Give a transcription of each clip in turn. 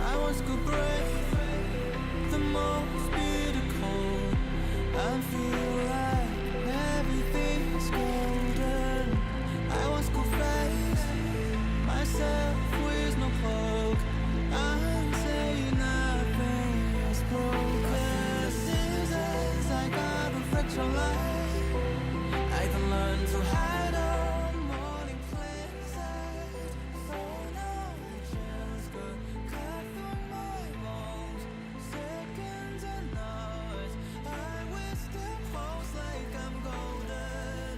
I once could brave the most bitter cold. I feel like everything's golden. I once could face myself with no cloak. I'm saying nothing is broken. Seasons I got a fracture light. I can learn to hide on morning cleansers. So now I just got cut through my bones. Seconds and hours, I will still pulse like I'm golden.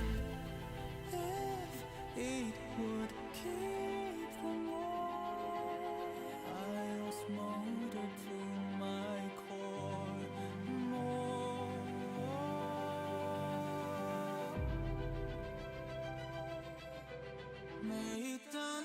If it would keep them warm, I'll smolder to my core more. May it down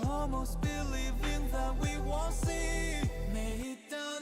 almost believing that we won't see. May it down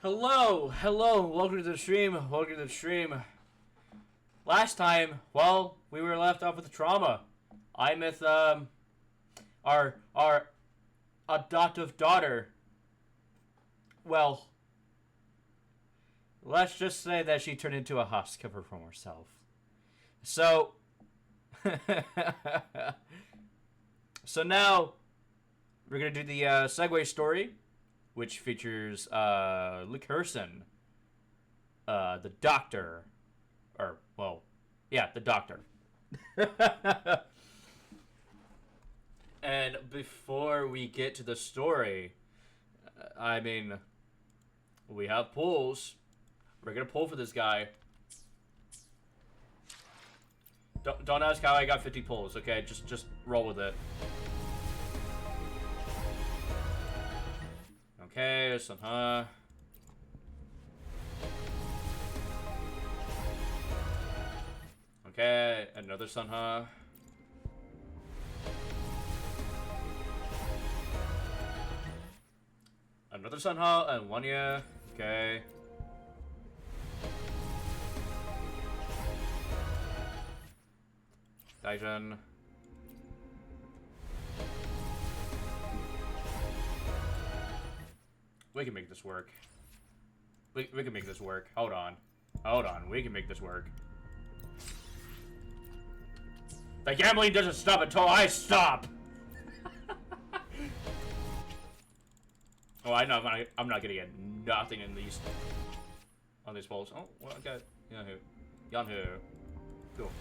Hello, welcome to the stream, Last time, well, we were left off with trauma. I'm with, our adoptive daughter. Well, let's just say that she turned into a husk of her from herself. So, so now, we're gonna do the, segue story, which features Luuk, the doctor, or well, yeah, the doctor. And before we get to the story, I mean, we have pulls. We're gonna pull for this guy. Don't ask how I got 50 pulls. Okay, just roll with it. Okay, Sanha. Okay, another Sanha. Another Sanha and Wanya. Okay. Daijin. We can make this work. We can make this work. Hold on. We can make this work. The gambling doesn't stop until I stop! Oh, I know. I'm not gonna get nothing in these on these polls. Oh, well, I got Yanhu. Cool.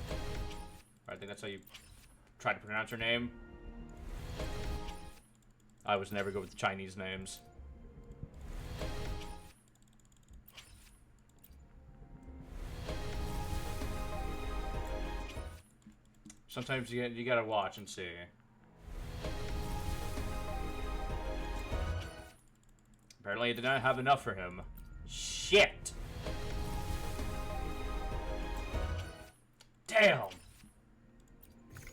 I think that's how you try to pronounce her name. I was never good with Chinese names. Sometimes you gotta watch and see. Apparently I did not have enough for him. Shit! Damn!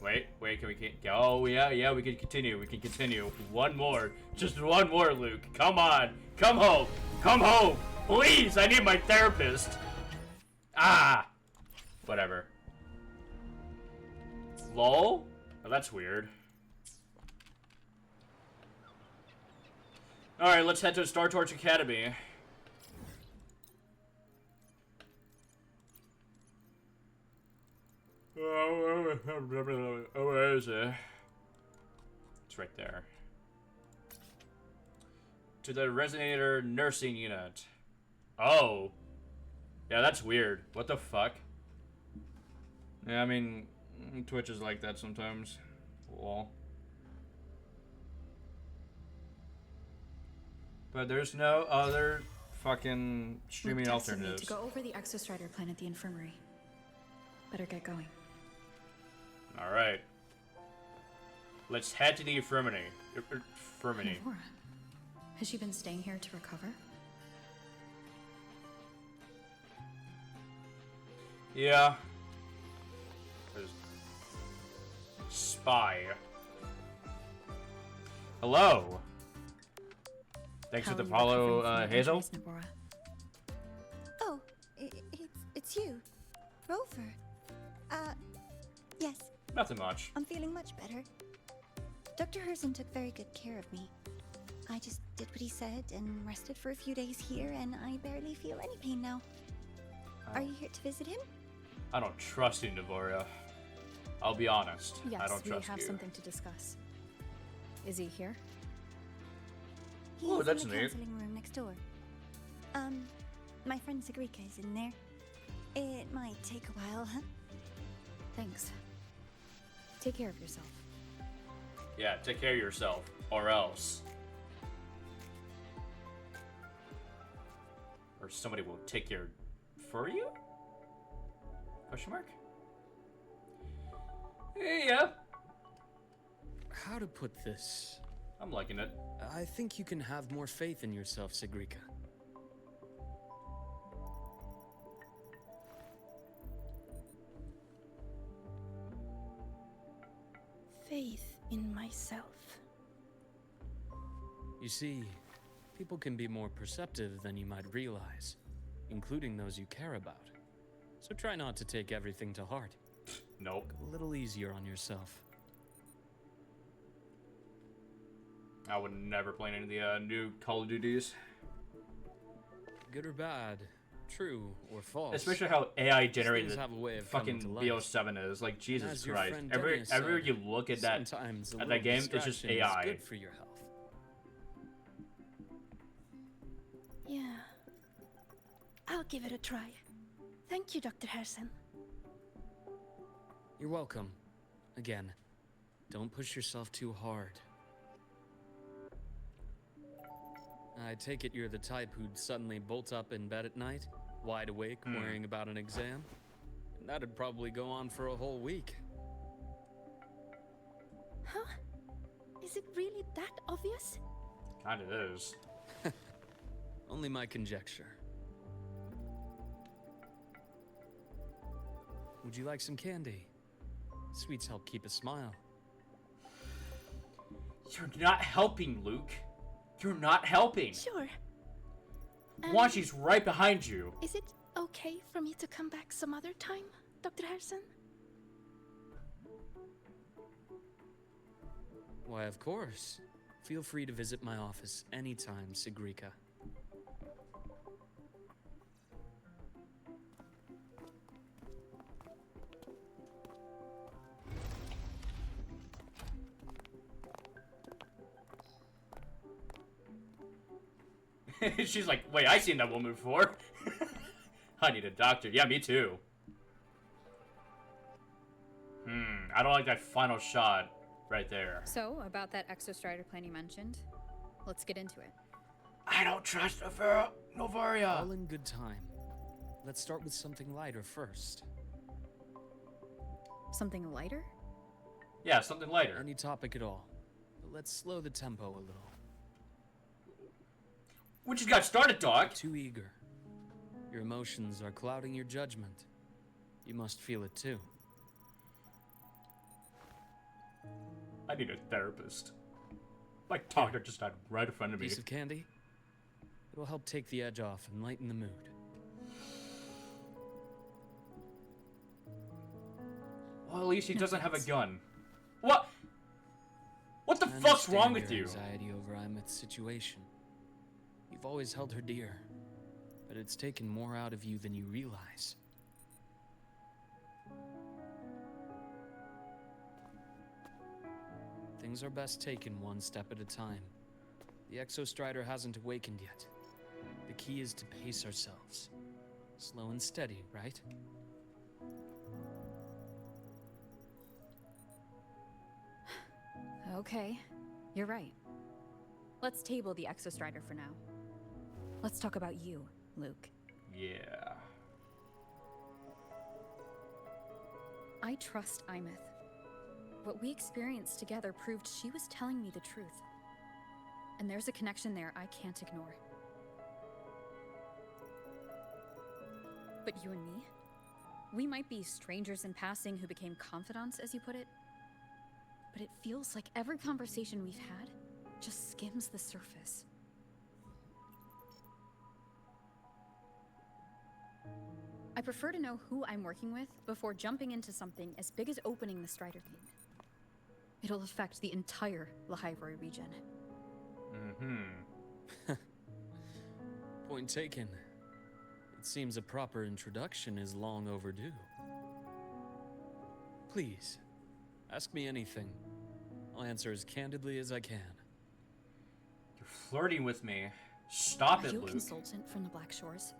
Wait, can we oh yeah, we can continue, One more. Just one more, Luke. Come on! Come home! Please, I need my therapist! Ah! Whatever. Lol? Oh, that's weird. Alright, let's head to Star Torch Academy. Where is it? It's right there. To the Resonator Nursing Unit. Oh. Yeah, that's weird. What the fuck? Yeah, I mean, Twitch is like that sometimes. Lol. But there's no other fucking streaming alternatives. To go over the Exostrider plan at the infirmary. Better get going. All right. Let's head to the infirmary. Infirmary. Navora. Has she been staying here to recover? Yeah. Spy. Hello. Thanks for the follow, Hazel. Oh, it's you, Rover. Yes. Nothing much. I'm feeling much better. Dr. Herson took very good care of me. I just did what he said and rested for a few days here, and I barely feel any pain now. Are you here to visit him? I don't trust you, Navoria. I'll be honest. Yes, I don't trust we have you. something to discuss. Is he here? Oh, that's in the neat. counseling room next door. My friend Sigrika is in there. It might take a while, huh? Thanks. Take care of yourself. Yeah, take care of yourself, or else. Or somebody will take care for you? Question mark? Yeah. How to put this? I'm liking it. I think you can have more faith in yourself, Sigrika. Faith in myself. You see, people can be more perceptive than you might realize, including those you care about. So try not to take everything to heart. Nope. A little easier on yourself. I would never play any of the new Call of Duties. Good or bad, true or false. Especially how AI generated have a way of fucking coming to life. BO7 is. Like, Jesus As your Christ. friend Every Dennis everywhere said, you look at that sometimes a at that little game, it's just distraction is AI. good for your health. Yeah. I'll give it a try. Thank you, Dr. Harrison. You're welcome. Again, don't push yourself too hard. I take it you're the type who'd suddenly bolt up in bed at night, wide awake, worrying about an exam? That'd probably go on for a whole week. Huh? Is it really that obvious? Kinda is. Only my conjecture. Would you like some candy? Sweets help keep a smile. You're not helping, Luke. You're not helping. Sure. Washi's right behind you. Is it okay for me to come back some other time, Dr. Harrison? Why, of course. Feel free to visit my office anytime, Sigrika. She's like, wait, I seen that woman before. I need a doctor. Yeah, me too. I don't like that final shot right there. So, about that exostrider plan you mentioned, let's get into it. I don't trust Novaria. All in good time. Let's start with something lighter first. Something lighter? Yeah, something lighter. Any topic at all. But let's slow the tempo a little. We just got started, dog. Too eager. Your emotions are clouding your judgment. You must feel it too. I need a therapist. My doctor just died right in front of me. Piece of candy? It'll help take the edge off and lighten the mood. Well, at least he doesn't have a gun. What? What the I fuck's wrong understand with your you? Anxiety over Imeth's situation. You've always held her dear, but it's taken more out of you than you realize. Things are best taken one step at a time. The Exostrider hasn't awakened yet. The key is to pace ourselves. Slow and steady, right? Okay, you're right. Let's table the exostrider for now. Let's talk about you, Luke. Yeah. I trust Imeth. What we experienced together proved she was telling me the truth. And there's a connection there I can't ignore. But you and me? We might be strangers in passing who became confidants, as you put it. But it feels like every conversation we've had just skims the surface. I prefer to know who I'm working with before jumping into something as big as opening the Strider thing. It'll affect the entire Lahairoi region. Point taken. It seems a proper introduction is long overdue. Please, ask me anything. I'll answer as candidly as I can. You're flirting with me. Stop Are it, you a Luke. consultant from the Black Shores?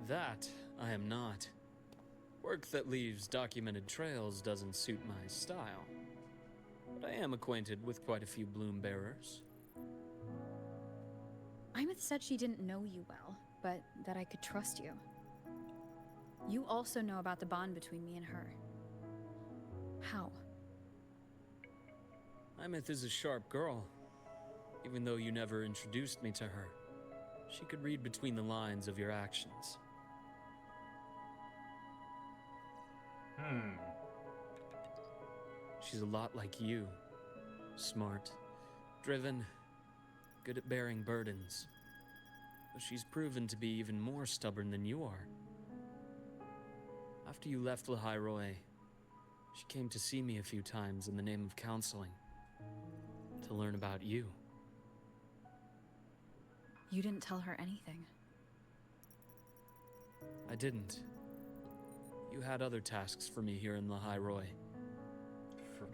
That I am not. Work that leaves documented trails doesn't suit my style. But I am acquainted with quite a few bloom bearers. Imeth said she didn't know you well, but that I could trust you. You also know about the bond between me and her. How? Imeth is a sharp girl. Even though you never introduced me to her, she could read between the lines of your actions. She's a lot like you. Smart, driven, good at bearing burdens. But she's proven to be even more stubborn than you are. After you left Lahairoi, she came to see me a few times in the name of counseling. To learn about you. You didn't tell her anything. I didn't. You had other tasks for me here in Lahairoi.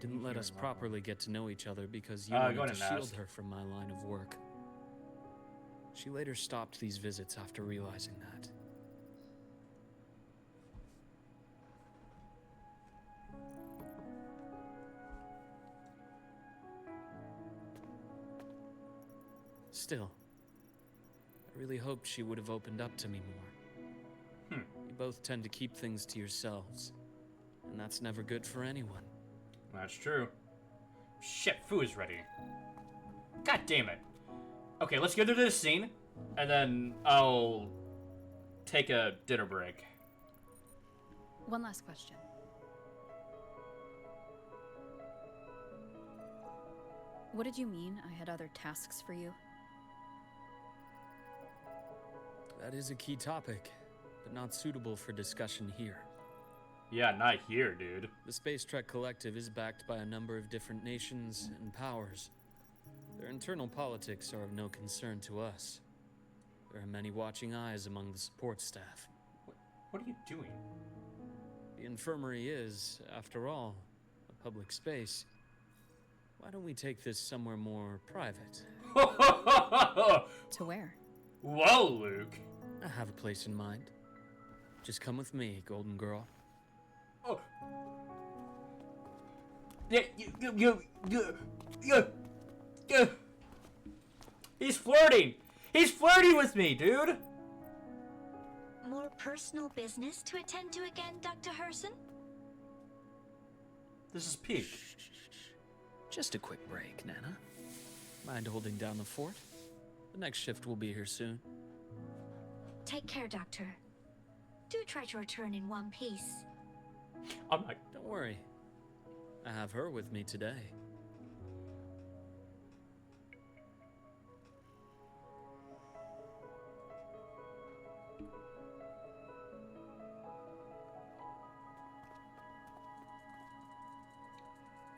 Didn't let us properly get to know each other because you wanted to shield her from my line of work. She later stopped these visits after realizing that. Still, I really hoped she would have opened up to me more. You both tend to keep things to yourselves, and that's never good for anyone. That's true. Shit, food is ready. God damn it. Okay, let's get through this scene, and then I'll take a dinner break. One last question. What did you mean I had other tasks for you? That is a key topic, but not suitable for discussion here. Yeah, not here, dude. The Space Trek Collective is backed by a number of different nations and powers. Their internal politics are of no concern to us. There are many watching eyes among the support staff. What are you doing? The infirmary is, after all, a public space. Why don't we take this somewhere more private? To where? Whoa, Luke. I have a place in mind. Just come with me, golden girl. Oh. Yeah, He's flirting. He's flirting with me, dude. More personal business to attend to again, Dr. Herson? This is peak. Just a quick break, Nana. Mind holding down the fort? The next shift will be here soon. Take care, Doctor. Do try to return in one piece. I'm like, don't worry. I have her with me today.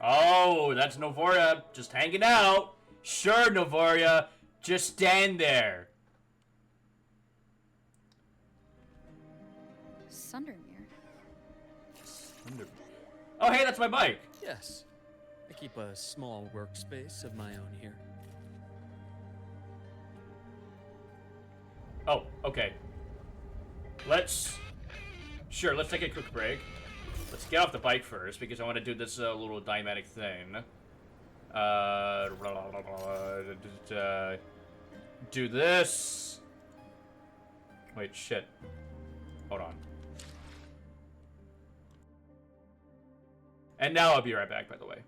oh, that's Novaria just hanging out. Sure, Novaria, just stand there. Sundermere. Oh, hey, that's my bike. Yes. I keep a small workspace of my own here. Oh, okay. Sure, let's take a quick break. Let's get off the bike first, because I want to do this little dynamic thing. Do this. Wait, shit. Hold on. And now I'll be right back, by the way.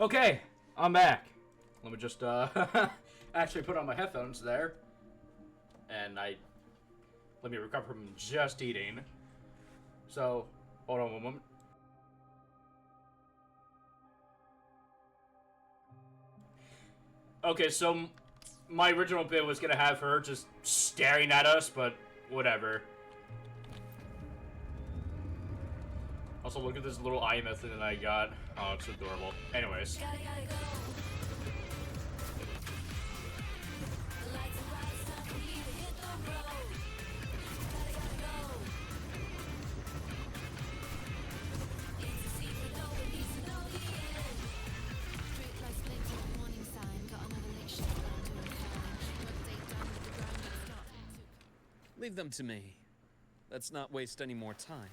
Okay, I'm back. Let me just actually put on my headphones there, and let me recover from just eating. So hold on one moment. Okay, so my original bit was gonna have her just staring at us, but whatever. Also, look at this little IMF thing that I got. Oh, it's adorable. Anyways. Leave them to me. Let's not waste any more time.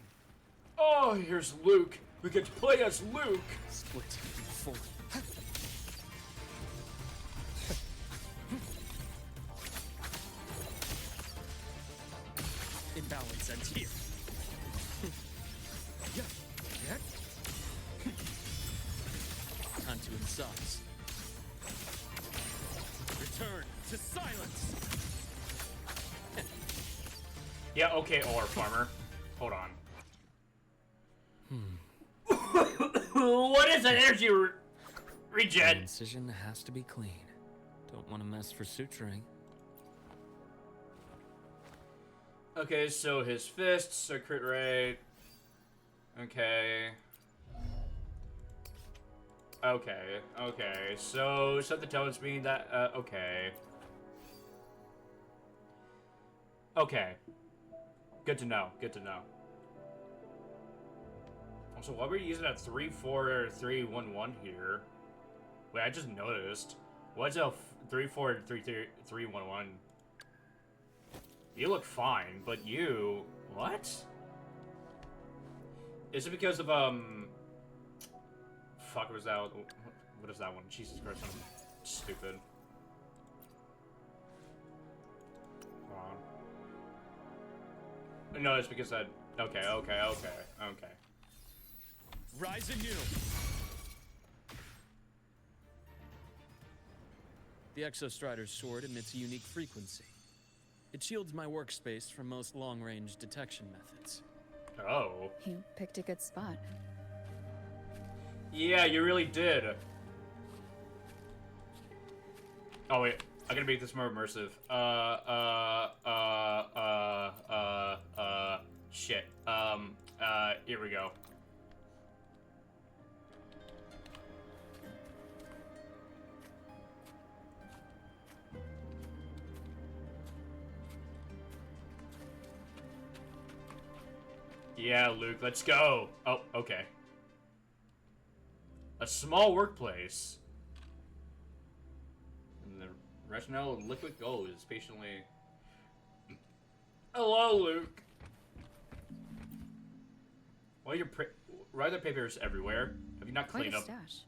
Oh, here's Luke. We get to play as Luke. Split in four. Imbalance ends here. Time to incise. Return to silence. Yeah, okay, or farmer. Hold on. What is an energy The regen? incision has to be clean. Don't want to mess for suturing. Okay, so his fists are crit rate. Okay. Okay. So something tells me that, okay. Okay. Good to know. Also, why were you using that 3-4-3-1-1 here? Wait, I just noticed. What's a 3-4-3-1-1? You look fine, but you... What? Is it because of, Fuck, was that... What is that one? Jesus Christ, I'm stupid. Hold on. No, it's because I... Okay. Rise anew. The Exostrider's sword emits a unique frequency. It shields my workspace from most long-range detection methods. Oh. You picked a good spot. Yeah, you really did. Oh wait, I gotta make this more immersive. Shit. Here we go. Yeah, Luke, let's go. Oh, okay. A small workplace. And the rationale of liquid gold is patiently... Hello, Luke. Why are there papers everywhere? Have you not cleaned up? Stash.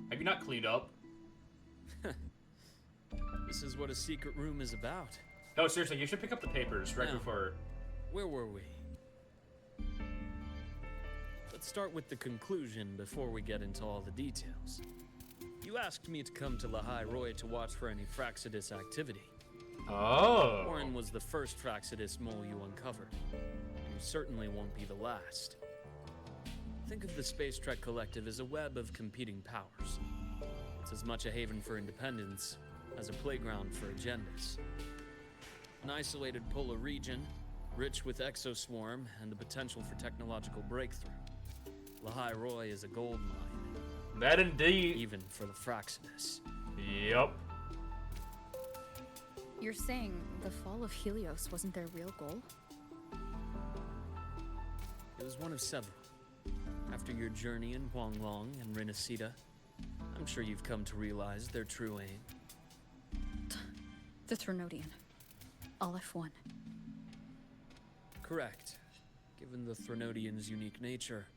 Have you not cleaned up? This is what a secret room is about. No, seriously, you should pick up the papers right before... Where were we? Let's start with the conclusion before we get into all the details. You asked me to come to Lahai Roy to watch for any Fraxidus activity. Oh. Warren was the first Fraxidus mole you uncovered. You certainly won't be the last. Think of the Space Trek Collective as a web of competing powers. It's as much a haven for independence as a playground for agendas. An isolated polar region, rich with exoswarm and the potential for technological breakthrough. Lahai Roy is a gold mine. That indeed. Even for the Fraxidus. Yep. You're saying the fall of Helios wasn't their real goal? It was one of several. After your journey in Huanglong and Renacida, I'm sure you've come to realize their true aim. The Trinodian. Aleph 1. Correct. Given the Trinodian's unique nature,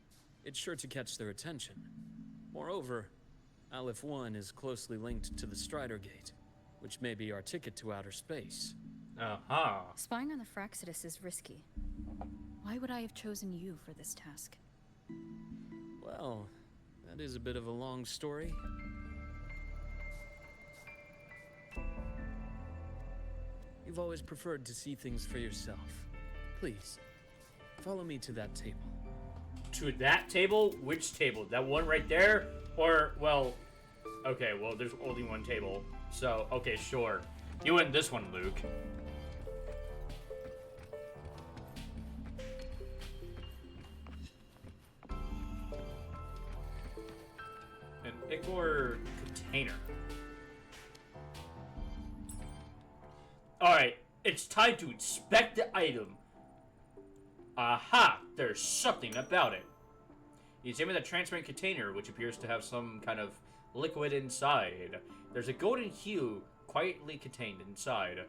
it's sure to catch their attention. Moreover, Aleph 1 is closely linked to the Strider Gate, which may be our ticket to outer space. Uh-huh. Spying on the Fraxidus is risky. Why would I have chosen you for this task? Well, That is a bit of a long story. You've always preferred to see things for yourself. Please, follow me to that table. To that table? Which table? That one right there? Or, well... Okay, well, there's only one table. So, okay, sure. You win this one, Luke. An ichor container. Alright, it's time to inspect the item. Aha! There's something about it. You examine the transparent container, which appears to have some kind of liquid inside. There's a golden hue quietly contained inside.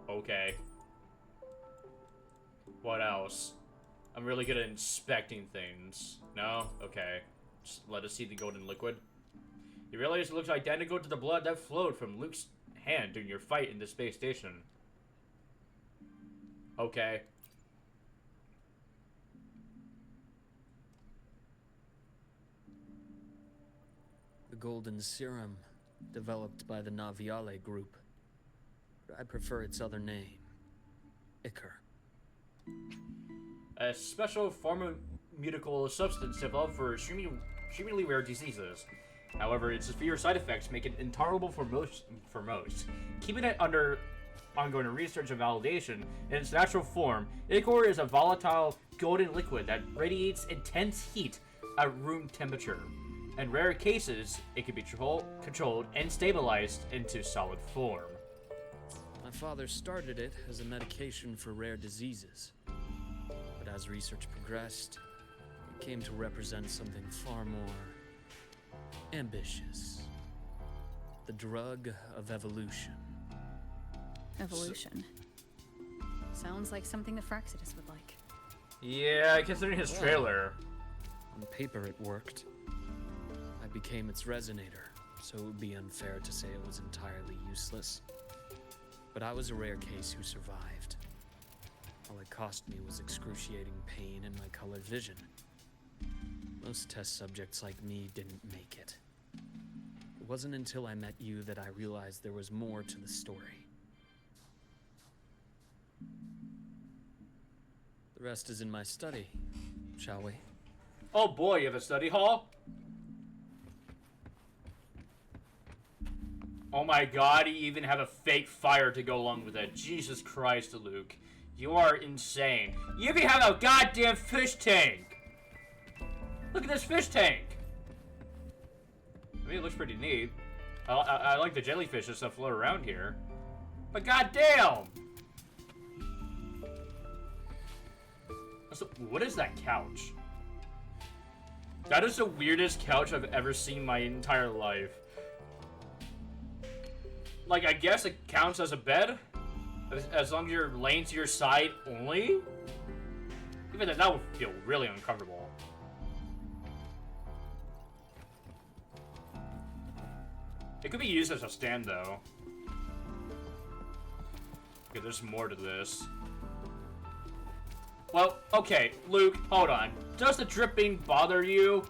Okay. What else? I'm really good at inspecting things. No? Okay. Just let us see the golden liquid. You realize it looks identical to the blood that flowed from Luke's hand during your fight in the space station. Okay. The golden serum, developed by the Naviale group. But I prefer its other name. Ichor. A special pharmaceutical substance developed for extremely rare diseases. However, its severe side effects make it intolerable for most. Keeping it under ongoing research and validation, in its natural form, ichor is a volatile golden liquid that radiates intense heat at room temperature. In rare cases, it can be controlled and stabilized into solid form. My father started it as a medication for rare diseases. But as research progressed, it came to represent something far more ambitious. The drug of evolution. Evolution. Sounds like something the Fraxidus would like. Yeah, considering his trailer. On paper, it worked. I became its resonator, so it would be unfair to say it was entirely useless. But I was a rare case who survived. All it cost me was excruciating pain and my colored vision. Most test subjects like me didn't make it. It wasn't until I met you that I realized there was more to the story. The rest is in my study, shall we? Oh boy, you have a study hall? Oh my god, you even have a fake fire to go along with it. Jesus Christ, Luke. You are insane. You even have a goddamn fish tank! Look at this fish tank! I mean, it looks pretty neat. I like the jellyfishes that float around here. But goddamn! What is that couch? That is the weirdest couch I've ever seen in my entire life. Like, I guess it counts as a bed? As long as you're laying to your side only? Even then, that would feel really uncomfortable. It could be used as a stand, though. Okay, there's more to this. Well, okay, Luke, hold on. Does the dripping bother you?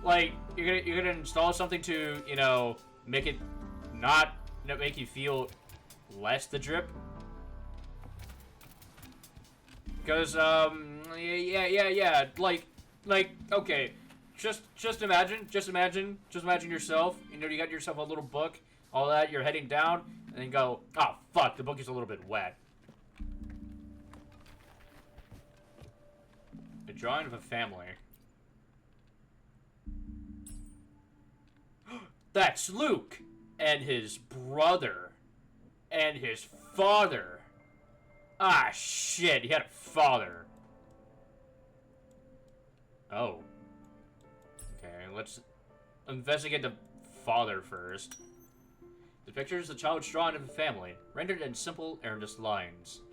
Like, you're gonna install something to, you know, make it not make you feel less the drip? Because, yeah, like, okay, just imagine yourself, you know, you got yourself a little book, all that, you're heading down, and then you go, oh, fuck, the book is a little bit wet. A drawing of a family. That's Luke! And his brother. And his father. Ah, shit, he had a father. Oh. Okay, let's investigate the father first. The picture is a child's drawing of a family, rendered in simple, earnest lines.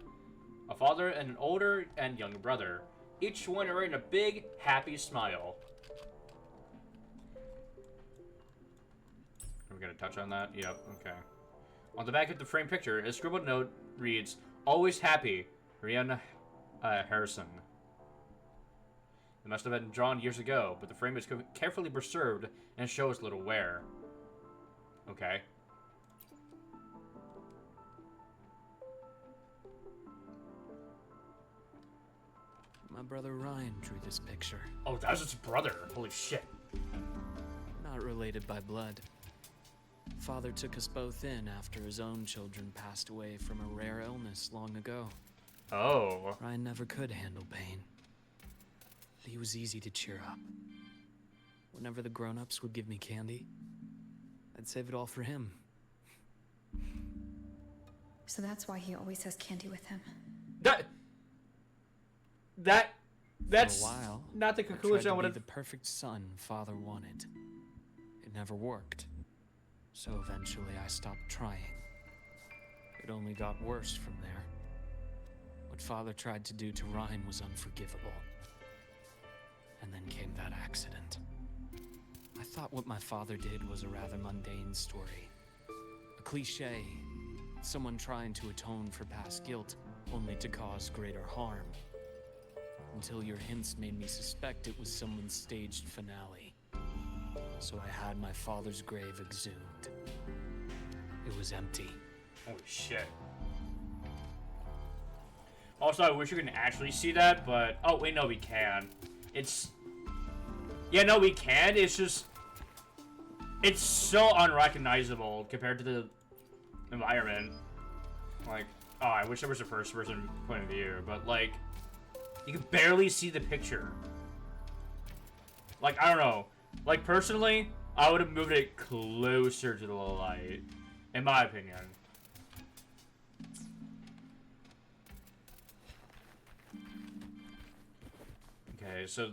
A father and an older and younger brother, each one wearing a big, happy smile. Are we gonna touch on that? Yep, okay. On the back of the framed picture, a scribbled note reads, "Always happy, Rihanna Harrison." It must have been drawn years ago, but the frame is carefully preserved and shows little wear. Okay. My brother Ryan drew this picture. Oh, that was his brother. Holy shit. Not related by blood. Father took us both in after his own children passed away from a rare illness long ago. Oh. Ryan never could handle pain. He was easy to cheer up. Whenever the grown-ups would give me candy, I'd save it all for him. So that's why he always has candy with him. That's for a while, not the conclusion I would would have. have. The perfect son Father wanted. It never worked. So eventually I stopped trying. It only got worse from there. What Father tried to do to Ryan was unforgivable. And then came that accident. I thought what my father did was a rather mundane story. A cliché. Someone trying to atone for past guilt, only to cause greater harm. Until your hints made me suspect it was someone's staged finale. So I had my father's grave exhumed. It was empty. Holy shit. Also, I wish you could actually see that, but... Oh, wait, no, we can. It's... Yeah, no, we can. It's just... It's so unrecognizable compared to the environment. Like, oh, I wish there was a first-person point of view, but, like... You can barely see the picture. Like, I don't know. Like, personally, I would have moved it closer to the light. In my opinion. Okay, so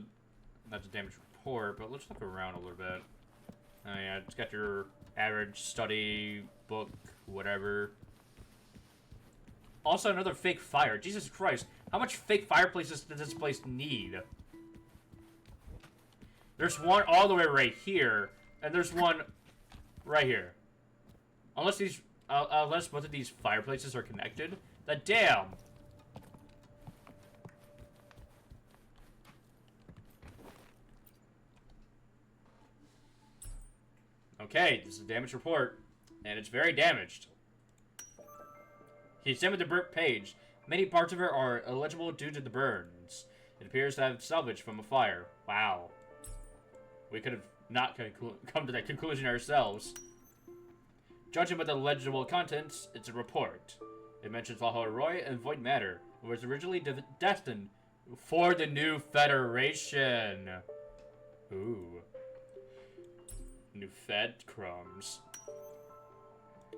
that's a damage report, but let's look around a little bit. Oh yeah, it's got your average study book, whatever. Also, another fake fire. Jesus Christ, how much fake fireplaces does this place need? There's one all the way right here, and there's one right here. Unless both of these fireplaces are connected. Then damn. Okay, this is a damage report, and it's very damaged. He examined the burnt page. Many parts of it are illegible due to the burns. It appears to have salvaged from a fire. Wow. We could have not come to that conclusion ourselves. Judging by the legible contents, it's a report. It mentions Valhalla Roy and Void Matter. It was originally destined for the new Federation. Ooh. New Fed crumbs.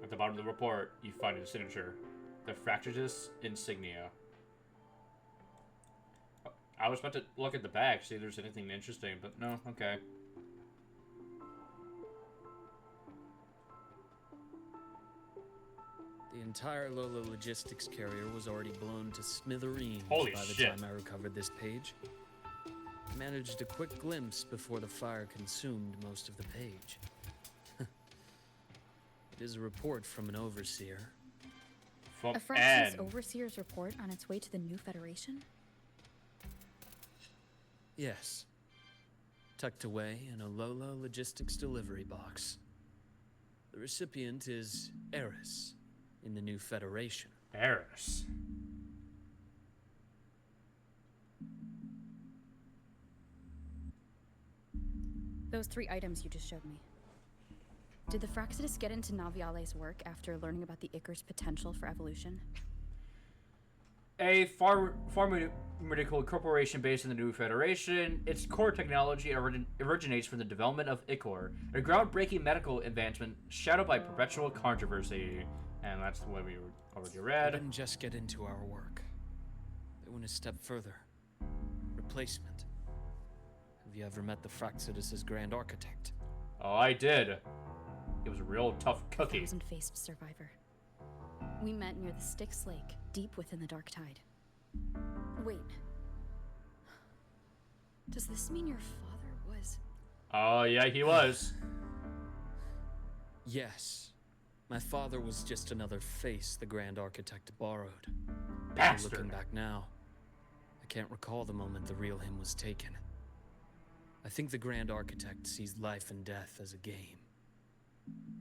At the bottom of the report, you find the signature. The Fractious insignia. I was about to look at the back, see if there's anything interesting, but no, okay. The entire Lola logistics carrier was already blown to smithereens Holy by the shit. time I recovered this page. I managed a quick glimpse before the fire consumed most of the page. It is a report from an overseer. A Fraxis Overseer's report on its way to the new Federation? Yes. Tucked away in a Lola logistics delivery box. The recipient is Eris in the new Federation. Eris. Those 3 items you just showed me. Did the Fraxidus get into Naviale's work after learning about the Icar's potential for evolution? A pharmaceutical corporation based in the New Federation, its core technology originates from the development of Ichor, a groundbreaking medical advancement shadowed by perpetual controversy. And that's the way we already They read. didn't just get into our work. They went a step further. Replacement. Have you ever met the Fraxidus' Grand Architect? Oh, I did. He was a real tough cookie. Thousand-faced survivor. We met near the Styx Lake, deep within the Dark Tide. Wait. Does this mean your father was... Oh, yeah, he was. Yes. My father was just another face the Grand Architect borrowed. Bastard. Looking back now, I can't recall the moment the real him was taken. I think the Grand Architect sees life and death as a game.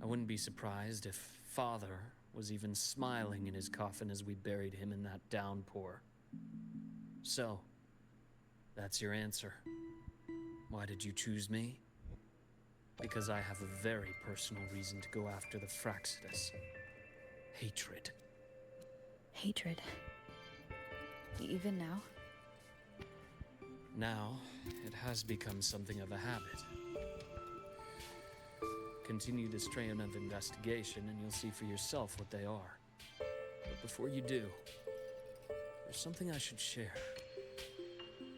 I wouldn't be surprised if Father was even smiling in his coffin as we buried him in that downpour. So, that's your answer. Why did you choose me? Because I have a very personal reason to go after the Fractsidus. Hatred. Hatred. Even now? Now, it has become something of a habit. Continue this train of investigation and you'll see for yourself what they are. But before you do, there's something I should share.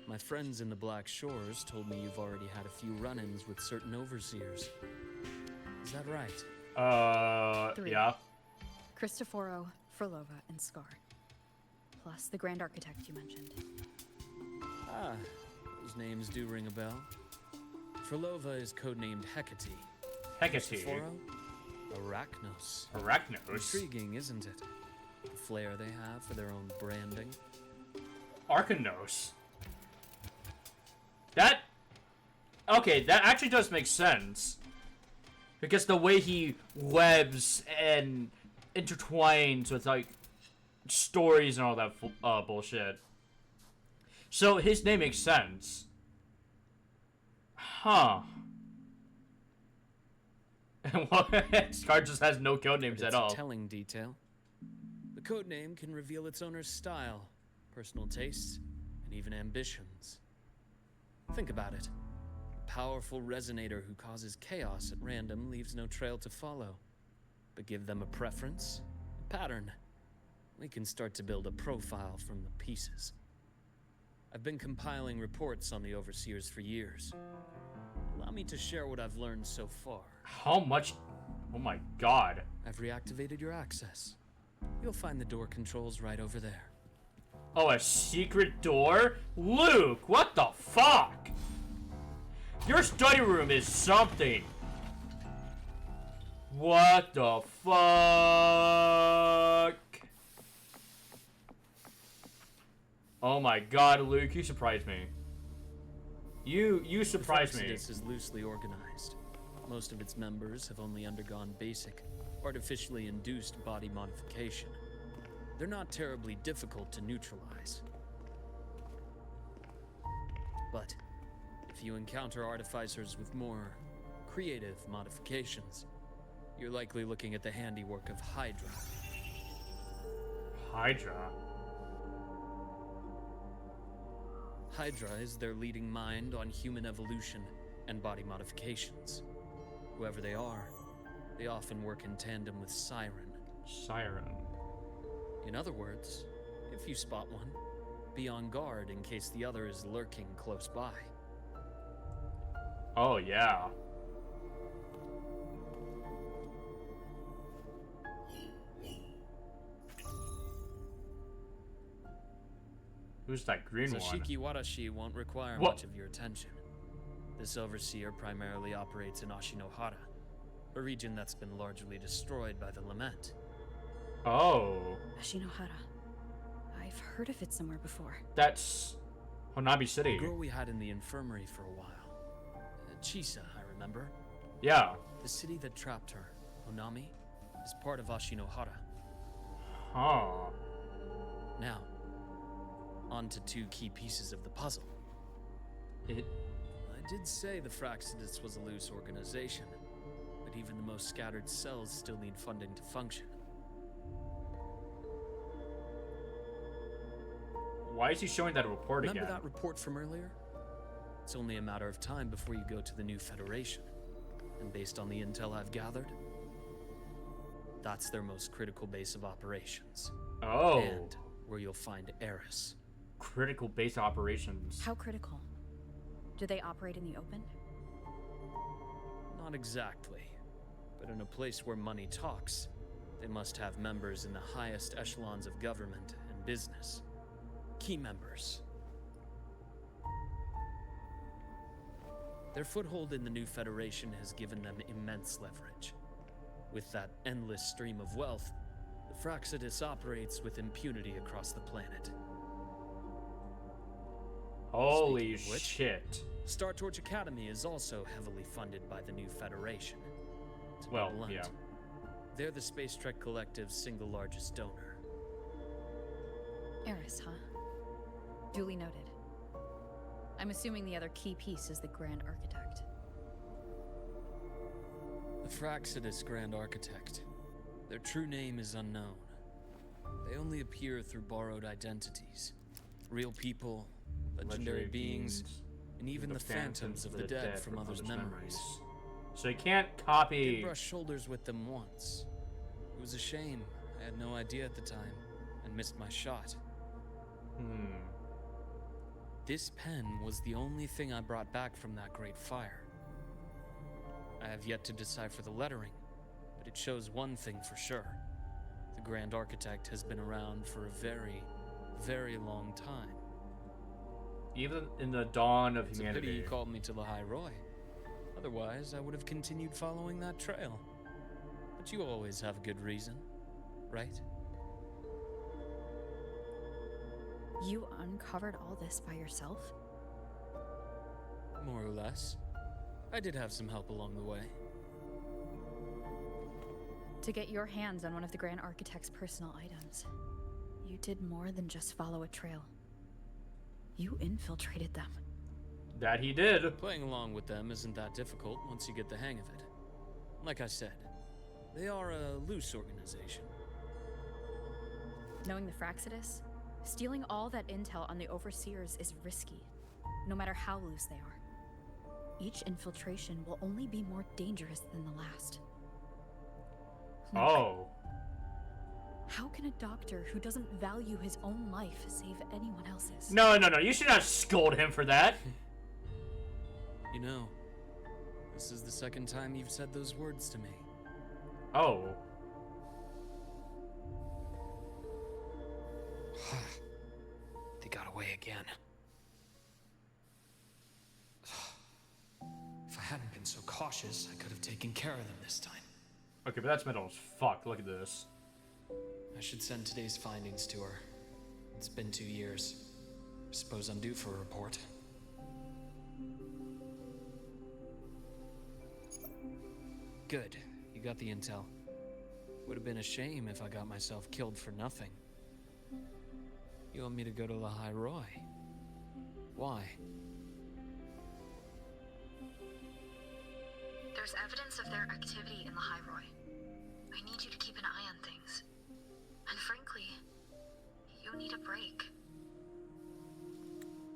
My friends in the Black Shores told me you've already had a few run-ins with certain overseers. Is that right? 3. Yeah. Cristoforo, Frolova, and Scar. Plus the Grand Architect you mentioned. Ah, those names do ring a bell. Frolova is codenamed Hecate. Hecate. Cristoforo? Arachnos. Arachnos. Intriguing, isn't it? The flair they have for their own branding. Arcanos. That... Okay, that actually does make sense. Because the way he webs and intertwines with, like, stories and all that bullshit. So, his name makes sense. Huh. And Scar just has no codenames at all. It's a telling detail. The codename can reveal its owner's style, personal tastes, and even ambitions. Think about it. A powerful resonator who causes chaos at random leaves no trail to follow. But give them a preference, a pattern. We can start to build a profile from the pieces. I've been compiling reports on the Overseers for years. Allow me to share what I've learned so far. How much? Oh my god. I've reactivated your access. You'll find the door controls right over there. Oh, a secret door? Luke, what the fuck? Your study room is something. What the fuck? Oh my god, Luke, you surprised me. You surprised me. The Fractsidus is loosely organized. Most of its members have only undergone basic, artificially induced body modification. They're not terribly difficult to neutralize. But if you encounter artificers with more creative modifications, you're likely looking at the handiwork of Hydra. Hydra? Hydra is their leading mind on human evolution and body modifications. Whoever they are, they often work in tandem with Siren. Siren. In other words, if you spot one, be on guard in case the other is lurking close by. Oh, yeah. Who's that green one? Sashiki Warashi won't require much of your attention. This overseer primarily operates in Ashinohara, a region that's been largely destroyed by the Lament. Oh. Ashinohara. I've heard of it somewhere before. That's Honabi City. The girl we had in the infirmary for a while. Chisa, I remember. Yeah. The city that trapped her, Honami, is part of Ashinohara. Huh. Now, on to two key pieces of the puzzle. I did say the Fractsidus was a loose organization, but even the most scattered cells still need funding to function. Why is he showing that report again? Remember that report from earlier? It's only a matter of time before you go to the new Federation. And based on the intel I've gathered, that's their most critical base of operations. Oh. And where you'll find Eris. Critical base operations. How critical? Do they operate in the open? Not exactly. But in a place where money talks, they must have members in the highest echelons of government and business. Key members. Their foothold in the new Federation has given them immense leverage. With that endless stream of wealth, the Fractsidus operates with impunity across the planet. Holy shit. Star Torch Academy is also heavily funded by the new Federation. To be blunt, yeah. They're the Space Trek Collective's single largest donor. Eris, huh? Duly noted. I'm assuming the other key piece is the Grand Architect. The Fraxidus Grand Architect. Their true name is unknown. They only appear through borrowed identities. Real people, legendary beings, and even the phantoms of the dead from others' memories. So you can't copy... I did brush shoulders with them once. It was a shame. I had no idea at the time, and missed my shot. This pen was the only thing I brought back from that great fire. I have yet to decipher the lettering, but it shows one thing for sure. The Grand Architect has been around for a very, very long time. Even in the dawn of It's humanity. a pity he called me to the High Roy. Otherwise, I would have continued following that trail. But you always have a good reason, right? You uncovered all this by yourself? More or less. I did have some help along the way. To get your hands on one of the Grand Architect's personal items, you did more than just follow a trail. You infiltrated them. That he did. Playing along with them isn't that difficult once you get the hang of it. Like I said, they are a loose organization. Knowing the Fraxidus, stealing all that intel on the Overseers is risky, no matter how loose they are. Each infiltration will only be more dangerous than the last. Luuk, Oh. how can a doctor who doesn't value his own life save anyone else's? No. You should not scold him for that. You know, this is the second time you've said those words to me. Oh. They got away again. If I hadn't been so cautious, I could have taken care of them this time. Okay, but that's metal as fuck. Look at this. I should send today's findings to her. It's been 2 years. Suppose I'm due for a report. Good. You got the intel. Would have been a shame if I got myself killed for nothing. You want me to go to the High Roy? Why? There's evidence of their activity in the High Roy. I need you to keep an eye on things. And frankly, you need a break.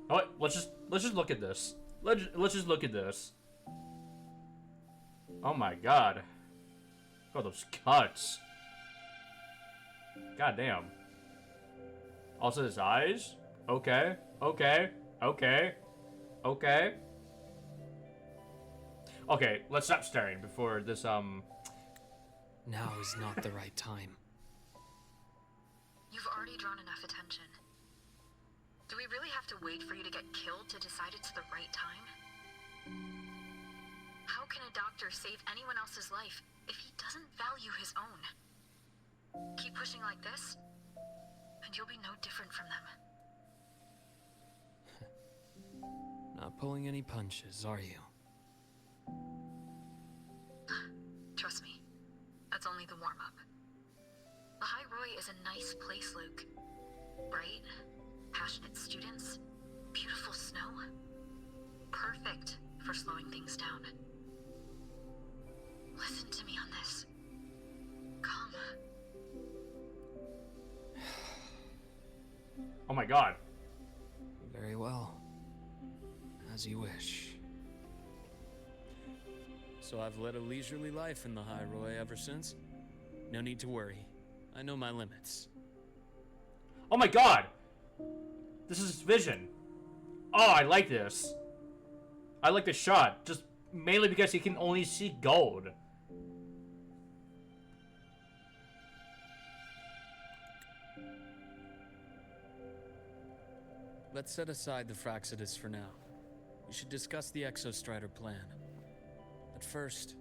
Oh, let's just look at this. Let's just look at this. Oh my god. Look at those cuts. God damn. Also his eyes. Okay. Okay, let's stop staring before this Now is not the right time. You've already drawn enough attention. Do we really have to wait for you to get killed to decide it's the right time? How can a doctor save anyone else's life if he doesn't value his own? Keep pushing like this, and you'll be no different from them. Not pulling any punches, are you? Trust me, that's only the warm-up. The High Roy is a nice place, Luke. Bright, passionate students, beautiful snow. Perfect for slowing things down. Listen to me on this. Come. Oh my god. Very well. As you wish. So I've led a leisurely life in the High Roy ever since? No need to worry. I know my limits. Oh my god! This is vision. Oh, I like this. I like the shot, just mainly because he can only see gold. Let's set aside the Fraxidus for now. We should discuss the Exostrider plan. But first,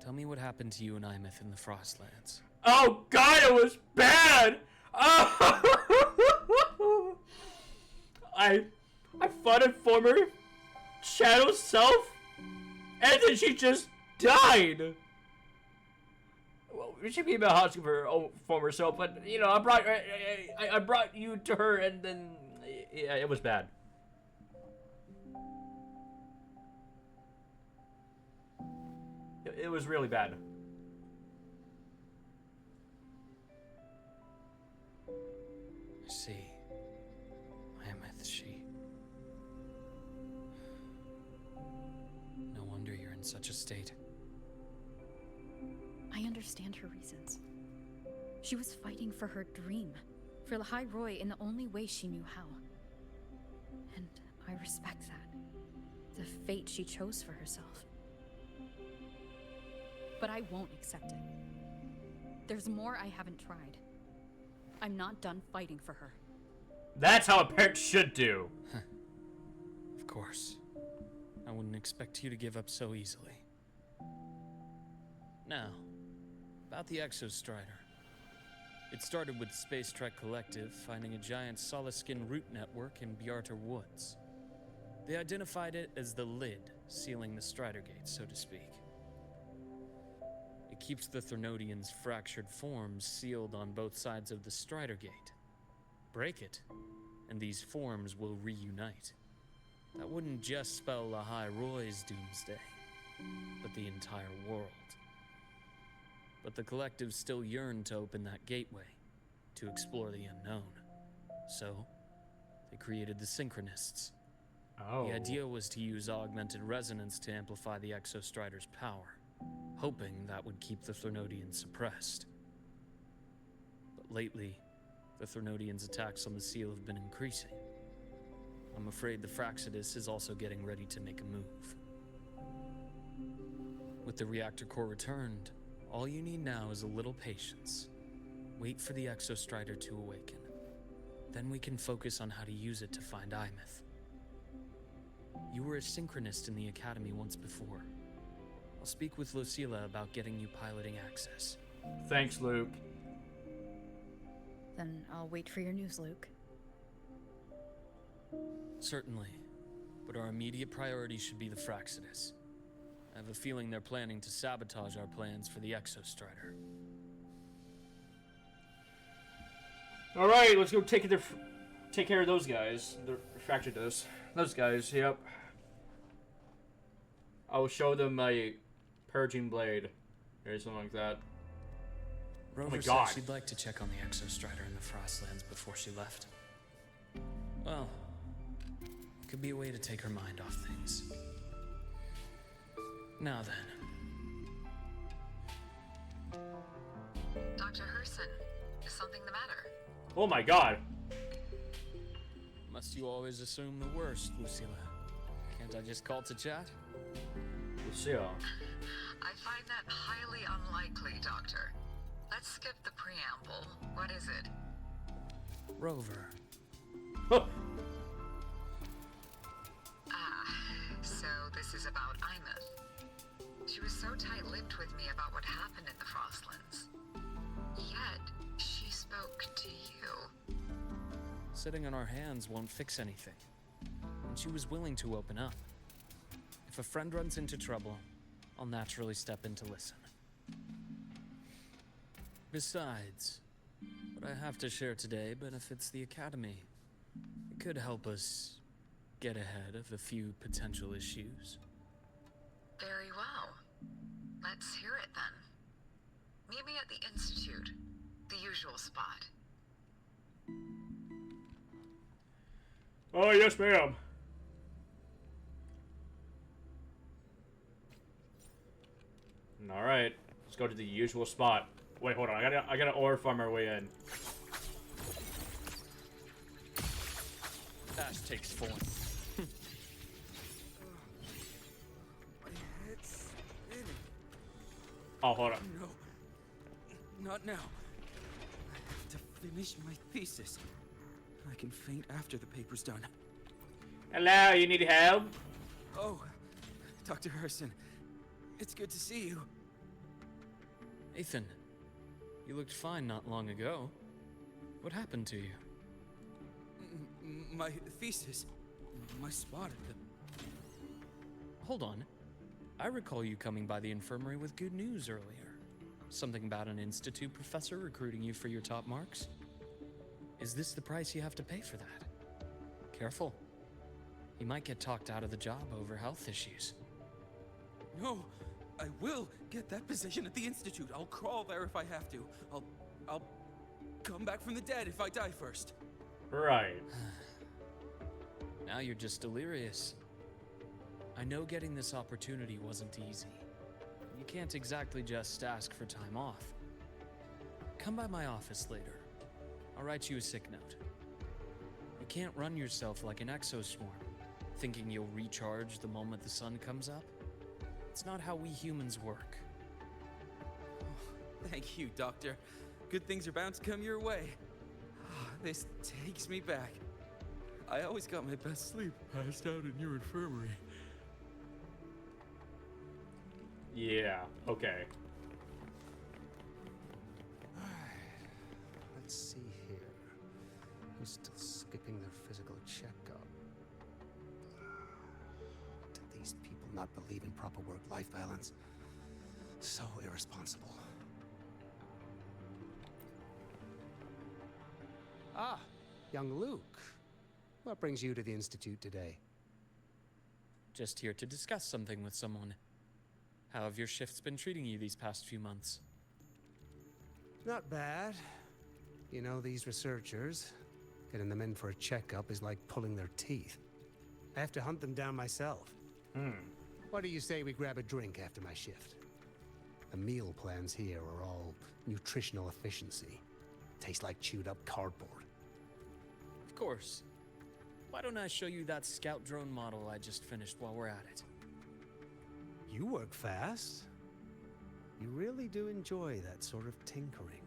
tell me what happened to you and Imeth in the Frostlands. Oh god, it was bad! Oh! I fought a former shadow self, and then she just died. Well, she became a hostage for her own former self, but you know, I brought you to her, and then yeah, it was bad. It was really bad. I see. Mammoth, she... No wonder you're in such a state. I understand her reasons. She was fighting for her dream, for the High Roy in the only way she knew how. And I respect that. The fate she chose for herself. But I won't accept it. There's more I haven't tried. I'm not done fighting for her. That's how a parent should do. Of course. I wouldn't expect you to give up so easily. Now, about the Exostrider. It started with Space Trek Collective finding a giant solid-skin root network in Bjarter Woods. They identified it as the lid, sealing the Strider Gate, so to speak. It keeps the Thernodians' fractured forms sealed on both sides of the Strider Gate. Break it, and these forms will reunite. That wouldn't just spell the High Roy's doomsday, but the entire world. But the Collective still yearned to open that gateway, to explore the unknown. So, they created the Synchronists. Oh. The idea was to use augmented resonance to amplify the Exostrider's power, hoping that would keep the Thernodians suppressed. But lately, the Thernodians' attacks on the seal have been increasing. I'm afraid the Fraxidus is also getting ready to make a move. With the reactor core returned, all you need now is a little patience. Wait for the Exostrider to awaken. Then we can focus on how to use it to find Imeth. You were a synchronist in the Academy once before. I'll speak with Lucilla about getting you piloting access. Thanks, Luke. Then I'll wait for your news, Luke. Certainly. But our immediate priority should be the Fraxidus. I have a feeling they're planning to sabotage our plans for the Exostrider. Alright, let's go take care of those guys. The Fraxidus. Those guys, yep. I'll show them my purging blade. Or something like that. Rover oh my god. said she'd like to check on the Exostrider in the Frostlands before she left. Well, it could be a way to take her mind off things. Now then. Dr. Herson, is something the matter? Oh my god. Must you always assume the worst, Lucilla? Can't I just call to chat? Lucille. I find that highly unlikely, Doctor. Let's skip the preamble. What is it? Rover. So this is about Imeth. She was so tight-lipped with me about what happened in the Frostlands. Yet, she spoke to you. Sitting on our hands won't fix anything. And she was willing to open up. If a friend runs into trouble, I'll naturally step in to listen. Besides, what I have to share today benefits the Academy. It could help us get ahead of a few potential issues. Very well. Let's hear it then. Meet me at the Institute, the usual spot. Oh, yes, ma'am. Alright, let's go to the usual spot. Wait, hold on, I gotta ore farm our way in. Ash takes form. My head's spinning. Oh, hold on. No, not now. I have to finish my thesis. I can faint after the paper's done. Hello, you need help? Oh, Dr. Herson, it's good to see you. Ethan, you looked fine not long ago. What happened to you? My thesis. my spot at the... Hold on. I recall you coming by the infirmary with good news earlier. Something about an institute professor recruiting you for your top marks? Is this the price you have to pay for that? Careful. You might get talked out of the job over health issues. No, I will get that position at the institute. I'll crawl there if I have to. I'll come back from the dead if I die first. Right. Now you're just delirious. I know getting this opportunity wasn't easy. You can't exactly just ask for time off. Come by my office later. I'll write you a sick note. You can't run yourself like an exoswarm, thinking you'll recharge the moment the sun comes up. It's not how we humans work. Oh, thank you, Doctor. Good things are bound to come your way. This takes me back. I always got my best sleep passed out in your infirmary. Yeah, okay. Let's see here. Who's still skipping their physical checkup? Do these people not believe in proper work-life balance? So irresponsible. Ah, young Luke. What brings you to the Institute today? Just here to discuss something with someone. How have your shifts been treating you these past few months? Not bad. You know, these researchers, getting them in for a checkup is like pulling their teeth. I have to hunt them down myself. What do you say we grab a drink after my shift? The meal plans here are all nutritional efficiency. Taste like chewed up cardboard. Of course. Why don't I show you that scout drone model I just finished while we're at it? You work fast. You really do enjoy that sort of tinkering.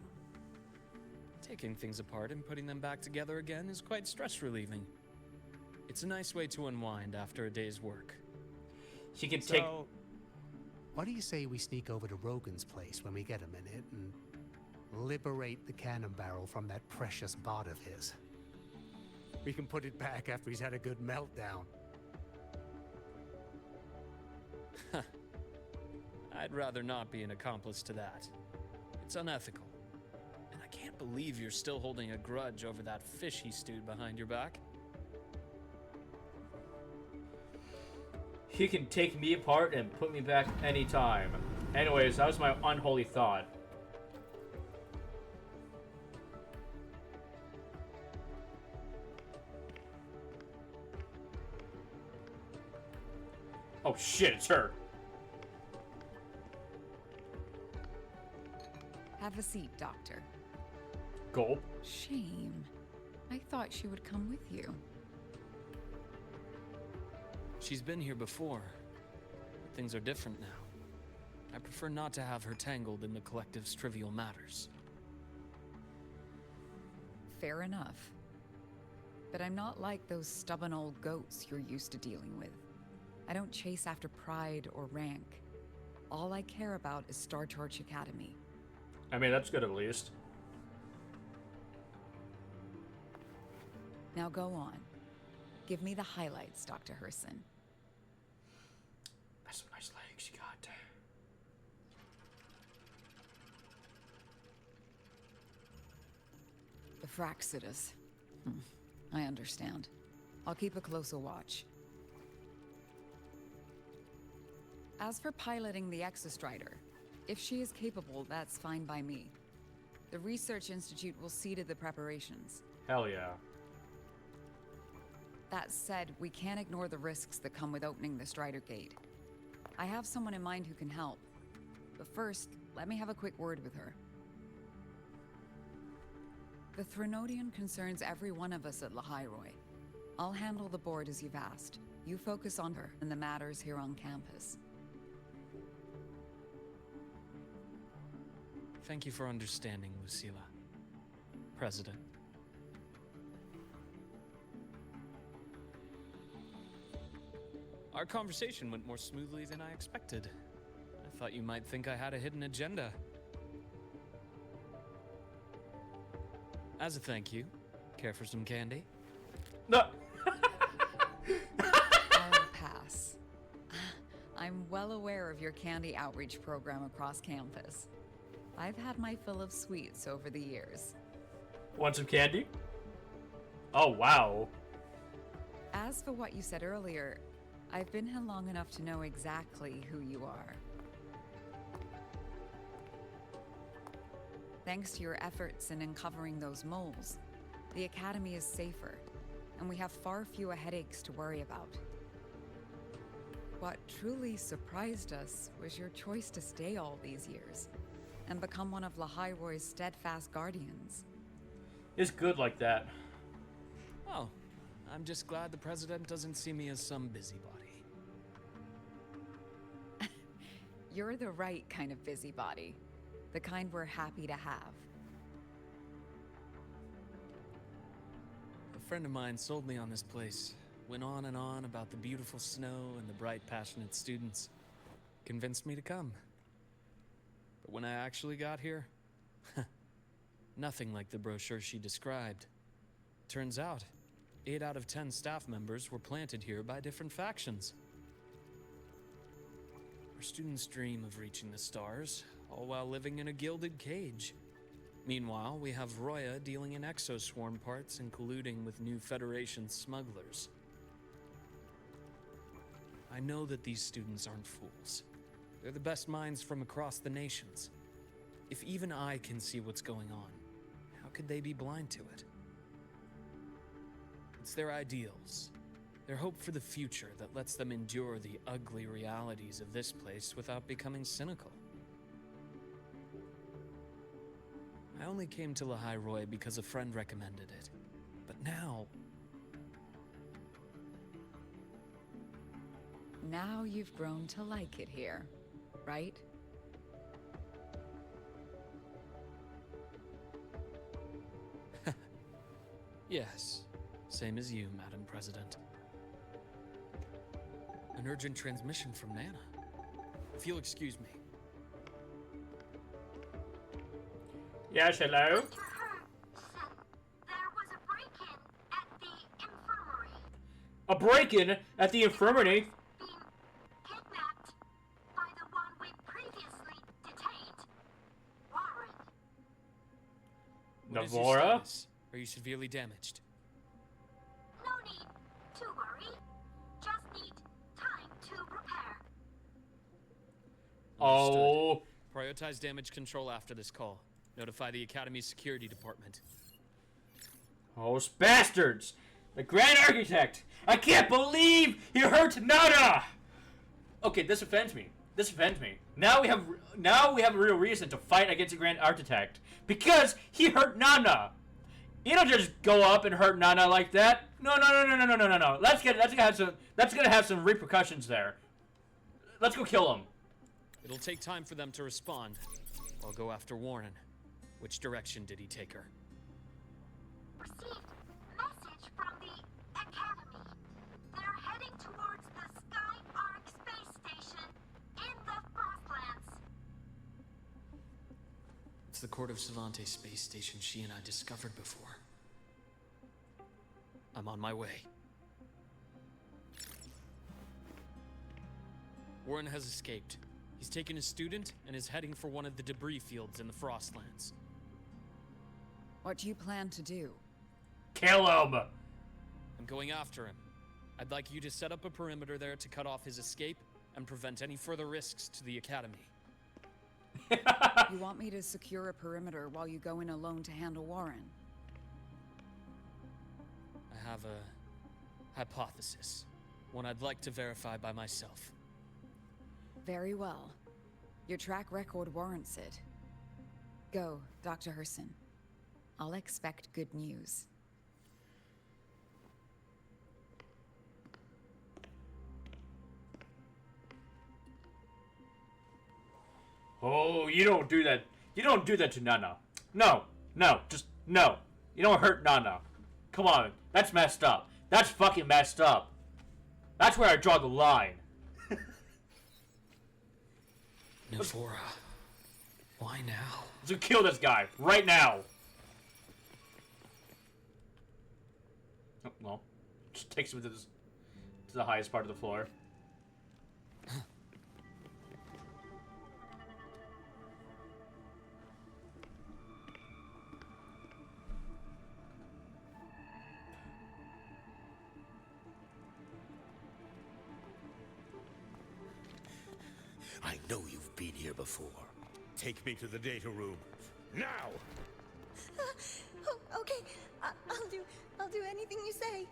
Taking things apart and putting them back together again is quite stress-relieving. It's a nice way to unwind after a day's work. She can take... What do you say we sneak over to Rogan's place when we get a minute and liberate the cannon barrel from that precious bot of his? We can put it back after he's had a good meltdown. I'd rather not be an accomplice to that. It's unethical. And I can't believe you're still holding a grudge over that fish he stewed behind your back. He can take me apart and put me back anytime. Anyways, that was my unholy thought. Oh shit, it's her. Have a seat, Doctor. Gulp. Shame. I thought she would come with you. She's been here before. But things are different now. I prefer not to have her tangled in the collective's trivial matters. Fair enough. But I'm not like those stubborn old goats you're used to dealing with. I don't chase after pride or rank. All I care about is Star Torch Academy. I mean, that's good at least. Now go on. Give me the highlights, Dr. Herson. That's some nice legs you got. The Fraxidus. I understand. I'll keep a closer watch. As for piloting the Exostrider, if she is capable, that's fine by me. The Research Institute will see to the preparations. Hell yeah. That said, we can't ignore the risks that come with opening the Strider Gate. I have someone in mind who can help. But first, let me have a quick word with her. The Threnodian concerns every one of us at Lahairoi. I'll handle the board as you've asked. You focus on her and the matters here on campus. Thank you for understanding, Lucilla. President. Our conversation went more smoothly than I expected. I thought you might think I had a hidden agenda. As a thank you, care for some candy? No. I'm well aware of your candy outreach program across campus. I've had my fill of sweets over the years. Want some candy? Oh, wow. As for what you said earlier, I've been here long enough to know exactly who you are. Thanks to your efforts in uncovering those moles, the Academy is safer, and we have far fewer headaches to worry about. What truly surprised us was your choice to stay all these years, and become one of Lahai-Roy's steadfast guardians. It's good like that. Oh, I'm just glad the President doesn't see me as some busybody. You're the right kind of busybody. The kind we're happy to have. A friend of mine sold me on this place. Went on and on about the beautiful snow and the bright, passionate students. Convinced me to come. But when I actually got here, nothing like the brochure she described. Turns out, 8 out of 10 staff members were planted here by different factions. Our students dream of reaching the stars, all while living in a gilded cage. Meanwhile, we have Roya dealing in exoswarm parts and colluding with new Federation smugglers. I know that these students aren't fools. They're the best minds from across the nations. If even I can see what's going on, how could they be blind to it? It's their ideals, their hope for the future that lets them endure the ugly realities of this place without becoming cynical. I only came to Lahai-Roy because a friend recommended it. But now... Now you've grown to like it here, right? Yes, same as you, Madam President. An urgent transmission from Nana. If you'll excuse me. Yes, hello? A break-in at the infirmary? Kidnapped by the one we previously detained, Warren. What is your Navora? status? Are you severely damaged? No need to worry. Just need time to repair. Oh. Prioritize damage control after this call. Notify the Academy's security department. Those bastards! The Grand Architect! I can't believe he hurt Nana! Okay, this offends me. This offends me. Now we have a real reason to fight against the Grand Architect because he hurt Nana. You don't just go up and hurt Nana like that. No. That's gonna have some repercussions there. Let's go kill him. It'll take time for them to respond. I'll go after Warren. Which direction did he take her? Received message from the Academy. They're heading towards the Sky Arc space station in the Frostlands. It's the Court of Savante space station she and I discovered before. I'm on my way. Warren has escaped. He's taken a student and is heading for one of the debris fields in the Frostlands. What do you plan to do? Kill him! I'm going after him. I'd like you to set up a perimeter there to cut off his escape and prevent any further risks to the Academy. You want me to secure a perimeter while you go in alone to handle Warren? I have a hypothesis. One I'd like to verify by myself. Very well. Your track record warrants it. Go, Dr. Herson. I'll expect good news. Oh, you don't do that. You don't do that to Nana. No, just no. You don't hurt Nana. Come on, that's messed up. That's fucking messed up. That's where I draw the line. Navora, why now? Let's kill this guy right now. Oh, well, just takes him to the highest part of the floor. I know you've been here before. Take me to the data room. Now! Okay, I'll do anything you say.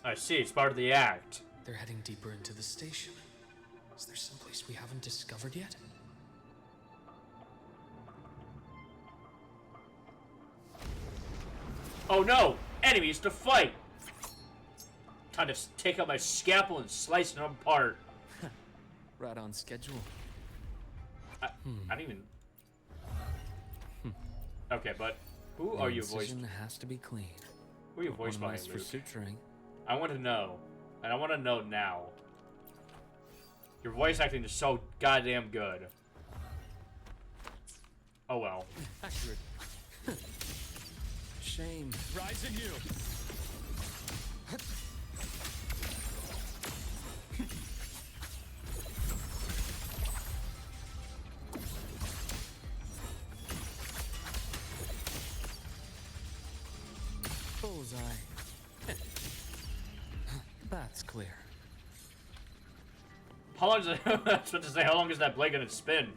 I see, it's part of the act. They're heading deeper into the station. Is there someplace we haven't discovered yet? Oh no! Enemies to fight! Time to take out my scalpel and slice them apart. Right on schedule. I don't even... Okay, but who are you voiced? Incision has to be clean. Who are you voiced by, for Luke? suturing. I want to know. And I want to know now. Your voice acting is so goddamn good. Oh well. Accurate. Shame. Rise in you. Bullseye. That's clear. How long is it? I was about to say, how long is that blade gonna spin?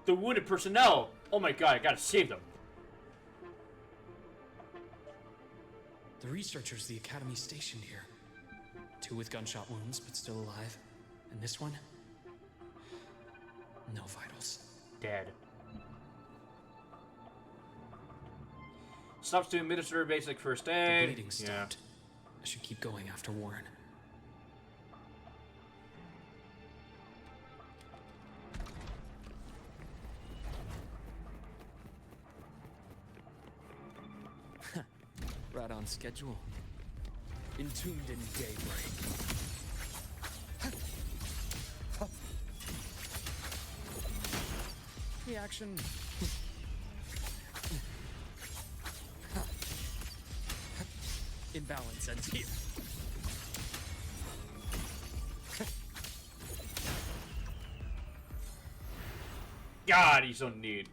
The wounded personnel! Oh my god, I gotta save them. The researchers the Academy stationed here. 2 with gunshot wounds, but still alive. And this one? No vitals. Dead. Stops to administer basic first aid. The bleeding stopped. I should keep going after Warren. Right on schedule. Entombed in daybreak. Reaction. Imbalance ends here. God, he's so neat.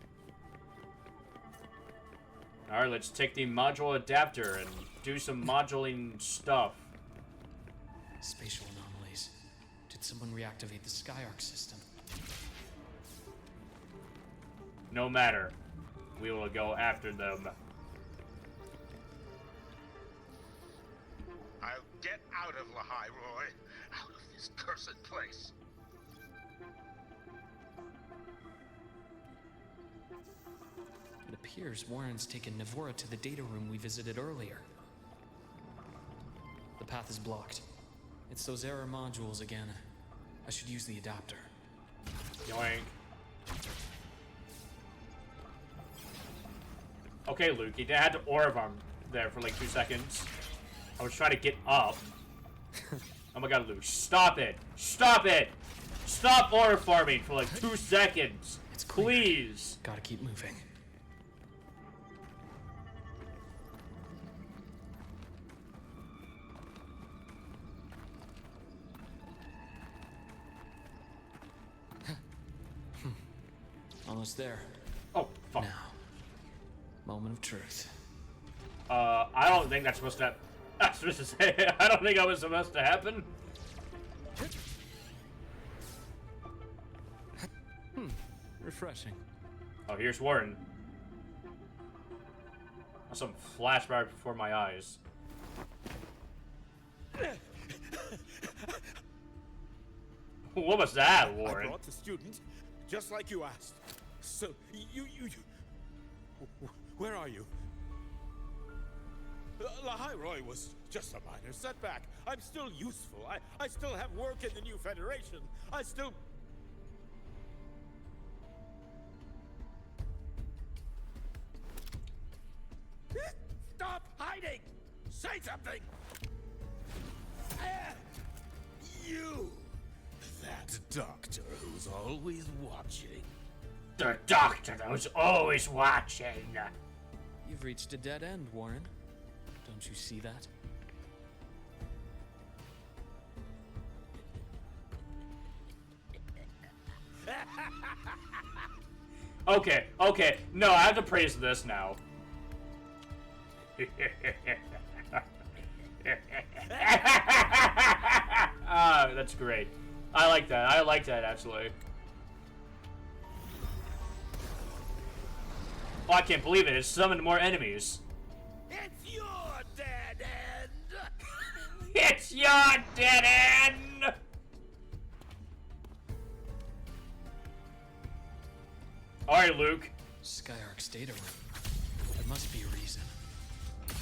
Alright, let's take the module adapter and do some modulating stuff. Spatial anomalies. Did someone reactivate the Skyarc system? No matter. We will go after them. I'll get out of Lahai, Roy. Out of this cursed place. It appears Warren's taken Navora to the data room we visited earlier. The path is blocked. It's those error modules again. I should use the adapter. Yoink. Okay, Luke, you had to Orvarm there for like 2 seconds. I was trying to get up. Oh my god, Luke, stop it! Stop it! Stop Orvarming for like 2 seconds! It's clear. Please! Gotta keep moving. Almost there. Oh, fuck. Now. Moment of truth. I don't think that's supposed to... I was supposed to say, I don't think that was supposed to happen. Refreshing. Oh, here's Warren. Some flashback before my eyes. What was that, Warren? I brought the student, just like you asked. So, you... Where are you? Lahai Roy was just a minor setback. I'm still useful. I still have work in the new Federation. I still... Stop hiding! Say something! You! That doctor who's always watching. The doctor who's always watching. You've reached a dead end, Warren. Don't you see that? Okay, okay. No, I have to praise this now. Ah, that's great. I like that. I like that, actually. Oh, I can't believe it. It summoned more enemies. It's your dead end! It's your dead end! Alright, Luke. Skyark's data room. There must be a reason.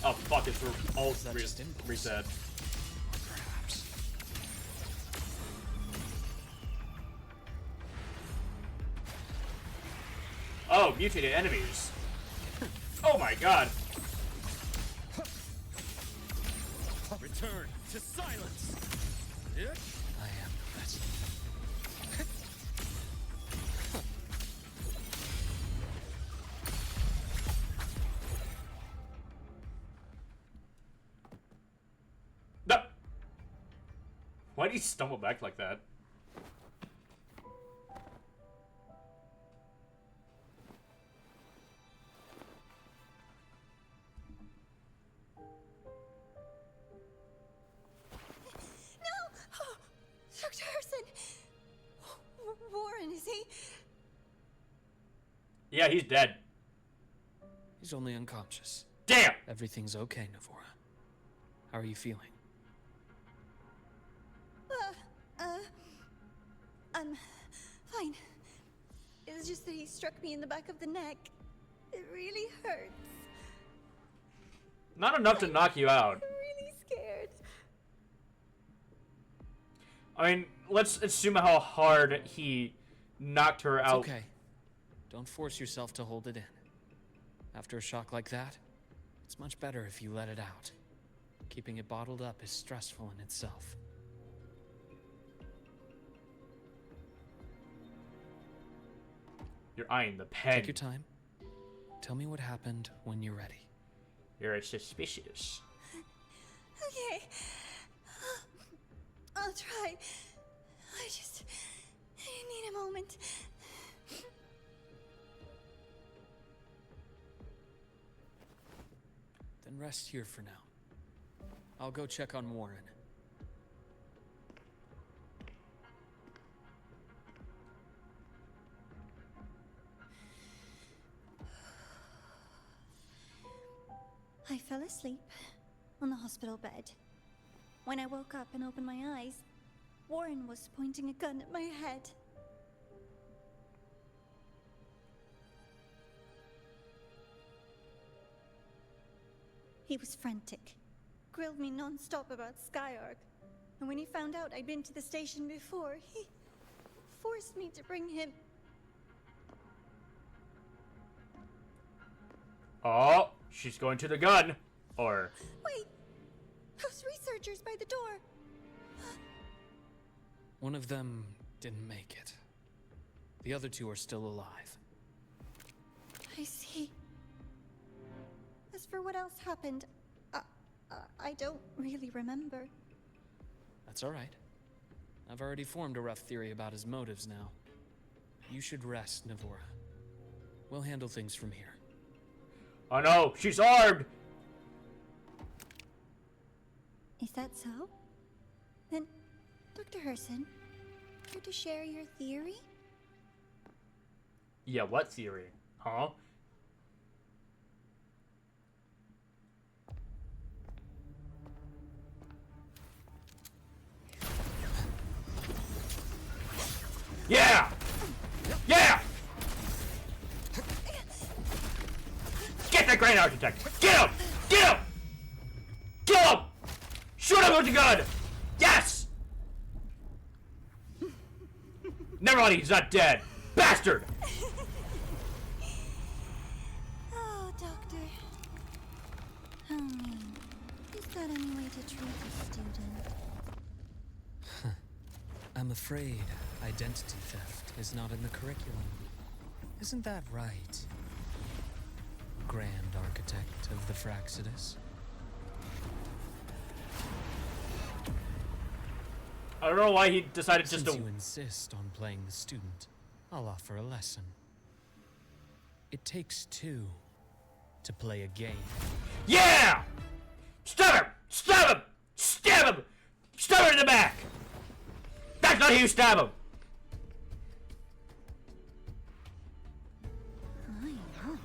Oh, fuck, it's all reset. Perhaps. Oh, mutated enemies. Oh my god. Return to silence! I am ready. No. Why did he stumble back like that? Dr. Harrison! Warren, is he? Yeah, he's dead. He's only unconscious. Damn! Everything's okay, Navora. How are you feeling? I'm fine. It's just that he struck me in the back of the neck. It really hurts. Not enough to knock you out. I'm really scared. I mean, let's assume how hard he knocked her out. It's okay. Don't force yourself to hold it in. After a shock like that, it's much better if you let it out. Keeping it bottled up is stressful in itself. You're eyeing the pen. Take your time. Tell me what happened when you're ready. You're suspicious. Okay. I'll try. I need a moment. Then rest here for now. I'll go check on Warren. I fell asleep on the hospital bed. When I woke up and opened my eyes, Warren was pointing a gun at my head. He was frantic, grilled me non-stop about Skyark, and when he found out I'd been to the station before, he forced me to bring him. Oh, she's going to the gun. Or... Wait! Those researchers by the door! One of them didn't make it. The other two are still alive. I see. As for what else happened, I don't really remember. That's all right. I've already formed a rough theory about his motives now. You should rest, Navora. We'll handle things from here. Oh no, she's armed! Is that so? Then, Dr. Herson, care to share your theory? Yeah, what theory? Huh? Yeah! Yeah! Get that Grand Architect! Get him! Get him! Kill him! Shoot him with the gun! Yes! Never mind, he's not dead. Bastard! Oh, Doctor. How mean. Is that any way to treat a student? I'm afraid identity theft is not in the curriculum. Isn't that right, Grand Architect of the Fraxidus? I don't know why he decided Since just to... you insist on playing the student, I'll offer a lesson. It takes two to play a game. Yeah! Stab him! Stab him! Stab him! Stab him in the back! That's not how you stab him! I know.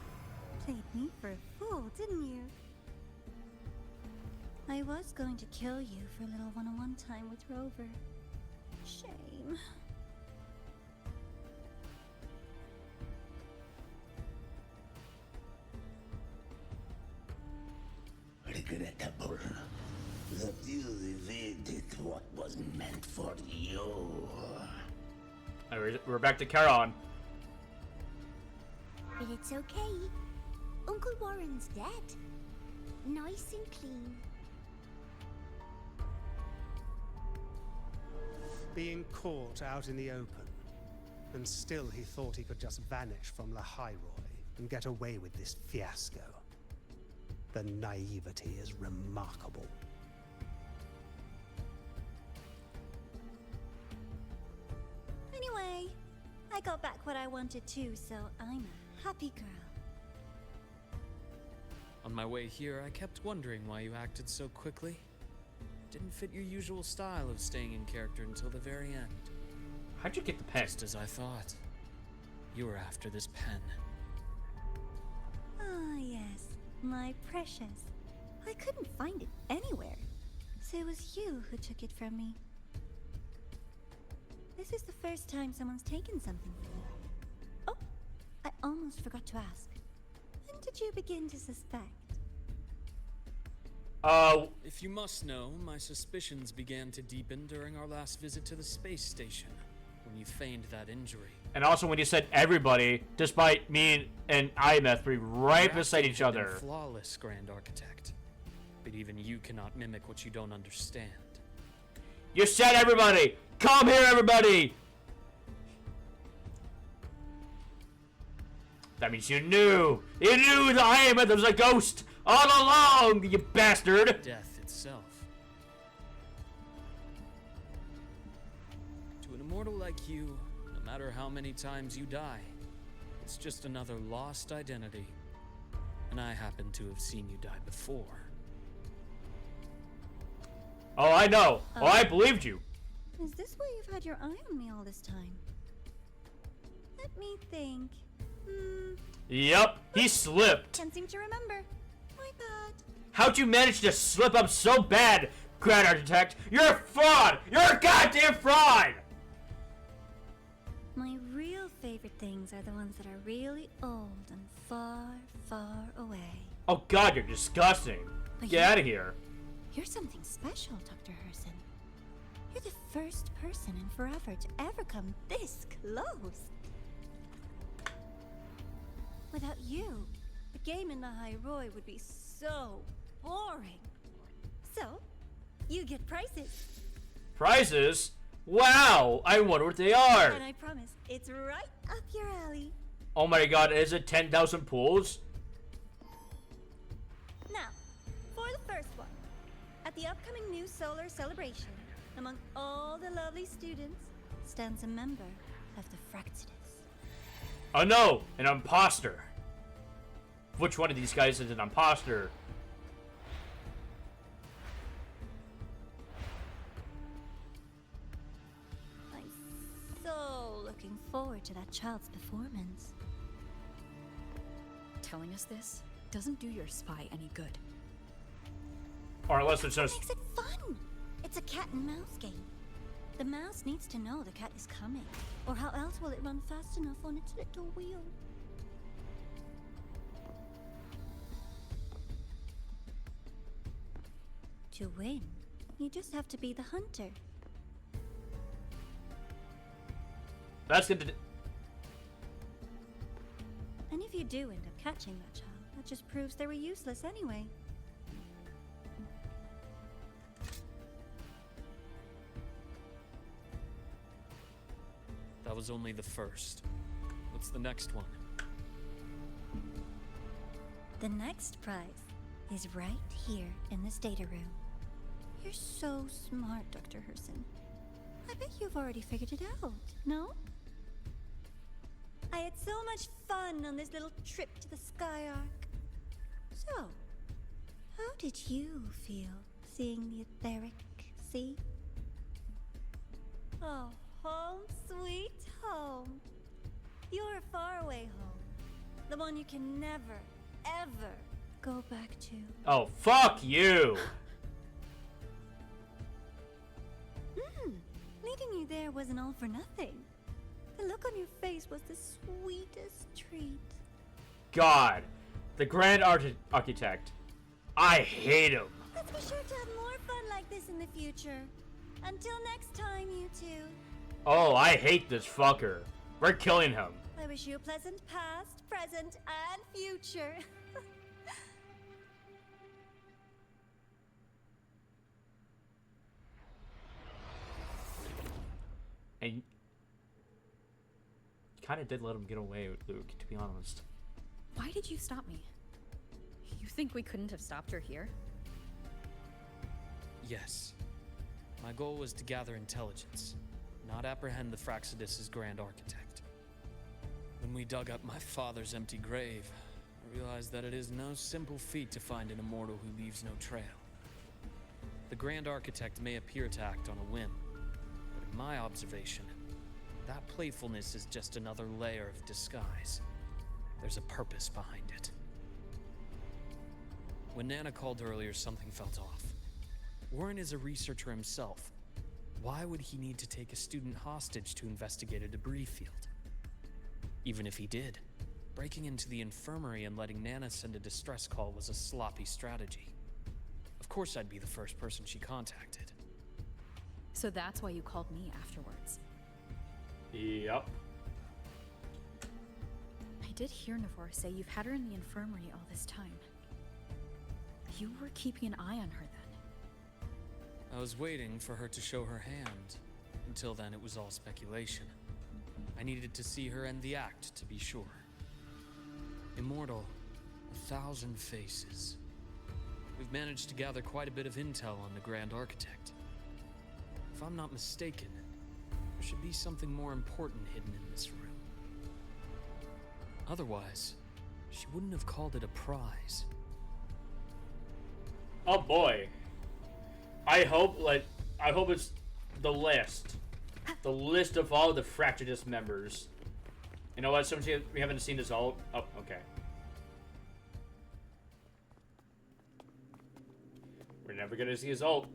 Played me for a fool, didn't you? I was going to kill you for a little one-on-one time with Rover. Shame. Regrettable that you evaded what was meant for you. We're back to Charon. But it's okay. Uncle Warren's dead. Nice and clean. Being caught out in the open, and still he thought he could just vanish from the High Roy and get away with this fiasco. The naivety is remarkable. Anyway, I got back what I wanted too, so I'm a happy girl. On my way here, I kept wondering why you acted so quickly. Didn't fit your usual style of staying in character until the very end. How'd you get the pen? Just as I thought. You were after this pen. Ah, yes, my precious. I couldn't find it anywhere, so it was you who took it from me. This is the first time someone's taken something from me. Oh, I almost forgot to ask. When did you begin to suspect? If you must know, my suspicions began to deepen during our last visit to the space station, when you feigned that injury. And also when you said everybody, despite me and IMF being right beside each other. Flawless, Grand Architect. But even you cannot mimic what you don't understand. You said everybody! Come here, everybody! That means you knew! You knew the IMF was a ghost! All along, you bastard! Death itself. To an immortal like you, no matter how many times you die, it's just another lost identity. And I happen to have seen you die before. Oh, I know. Oh, I believed you. Is this why you've had your eye on me all this time? Let me think. Yep, he slipped. Can't seem to remember. My bad. How'd you manage to slip up so bad, Grand Architect? You're a fraud! You're a goddamn fraud! My real favorite things are the ones that are really old and far, far away. Oh god, you're disgusting. But Get out of here. You're something special, Dr. Herson. You're the first person in forever to ever come this close. Without you, the game in the High Roy would be so boring. So, you get prizes. Prizes? Wow, I wonder what they are. And I promise, it's right up your alley. Oh my god, is it 10,000 pools? Now, for the first one, at the upcoming new solar celebration, among all the lovely students, stands a member of the Fractidus. Oh no, an imposter. Which one of these guys is an imposter? I'm so looking forward to that child's performance. Telling us this doesn't do your spy any good. Or unless it's just... Makes it fun! It's a cat and mouse game. The mouse needs to know the cat is coming, or how else will it run fast enough on its little wheel? To win, you just have to be the hunter. That's good to... And if you do end up catching that child, that just proves they were useless anyway. That was only the first. What's the next one? The next prize is right here in this data room. You're so smart, Dr. Herson. I bet you've already figured it out, no? I had so much fun on this little trip to the Sky Arc. So, how did you feel seeing the etheric sea? Oh, home sweet home. Your faraway home. The one you can never, ever go back to. Oh, fuck you! Leading you there wasn't all for nothing. The look on your face was the sweetest treat. God. The Grand Architect. I hate him. Let's be sure to have more fun like this in the future. Until next time, you two. Oh, I hate this fucker. We're killing him. I wish you a pleasant past, present, and future. And you kind of did let him get away, Luke, to be honest. Why did you stop me? You think we couldn't have stopped her here? Yes. My goal was to gather intelligence, not apprehend the Fraxidus' Grand Architect. When we dug up my father's empty grave, I realized that it is no simple feat to find an immortal who leaves no trail. The Grand Architect may appear to act on a whim, but in my observation, that playfulness is just another layer of disguise. There's a purpose behind it. When Nana called earlier, something felt off. Warren is a researcher himself. Why would he need to take a student hostage to investigate a debris field? Even if he did, breaking into the infirmary and letting Nana send a distress call was a sloppy strategy. Of course I'd be the first person she contacted. So that's why you called me afterwards. Yep. I did hear Navor say you've had her in the infirmary all this time. You were keeping an eye on her then. I was waiting for her to show her hand. Until then, it was all speculation. I needed to see her end the act to be sure. Immortal, 1,000 faces. We've managed to gather quite a bit of intel on the Grand Architect. If I'm not mistaken, there should be something more important hidden in this room. Otherwise, she wouldn't have called it a prize. Oh boy. I hope it's the list. The list of all the Fraxidus members. You know what? We haven't seen this all. Oh, okay. We're never gonna see his ult.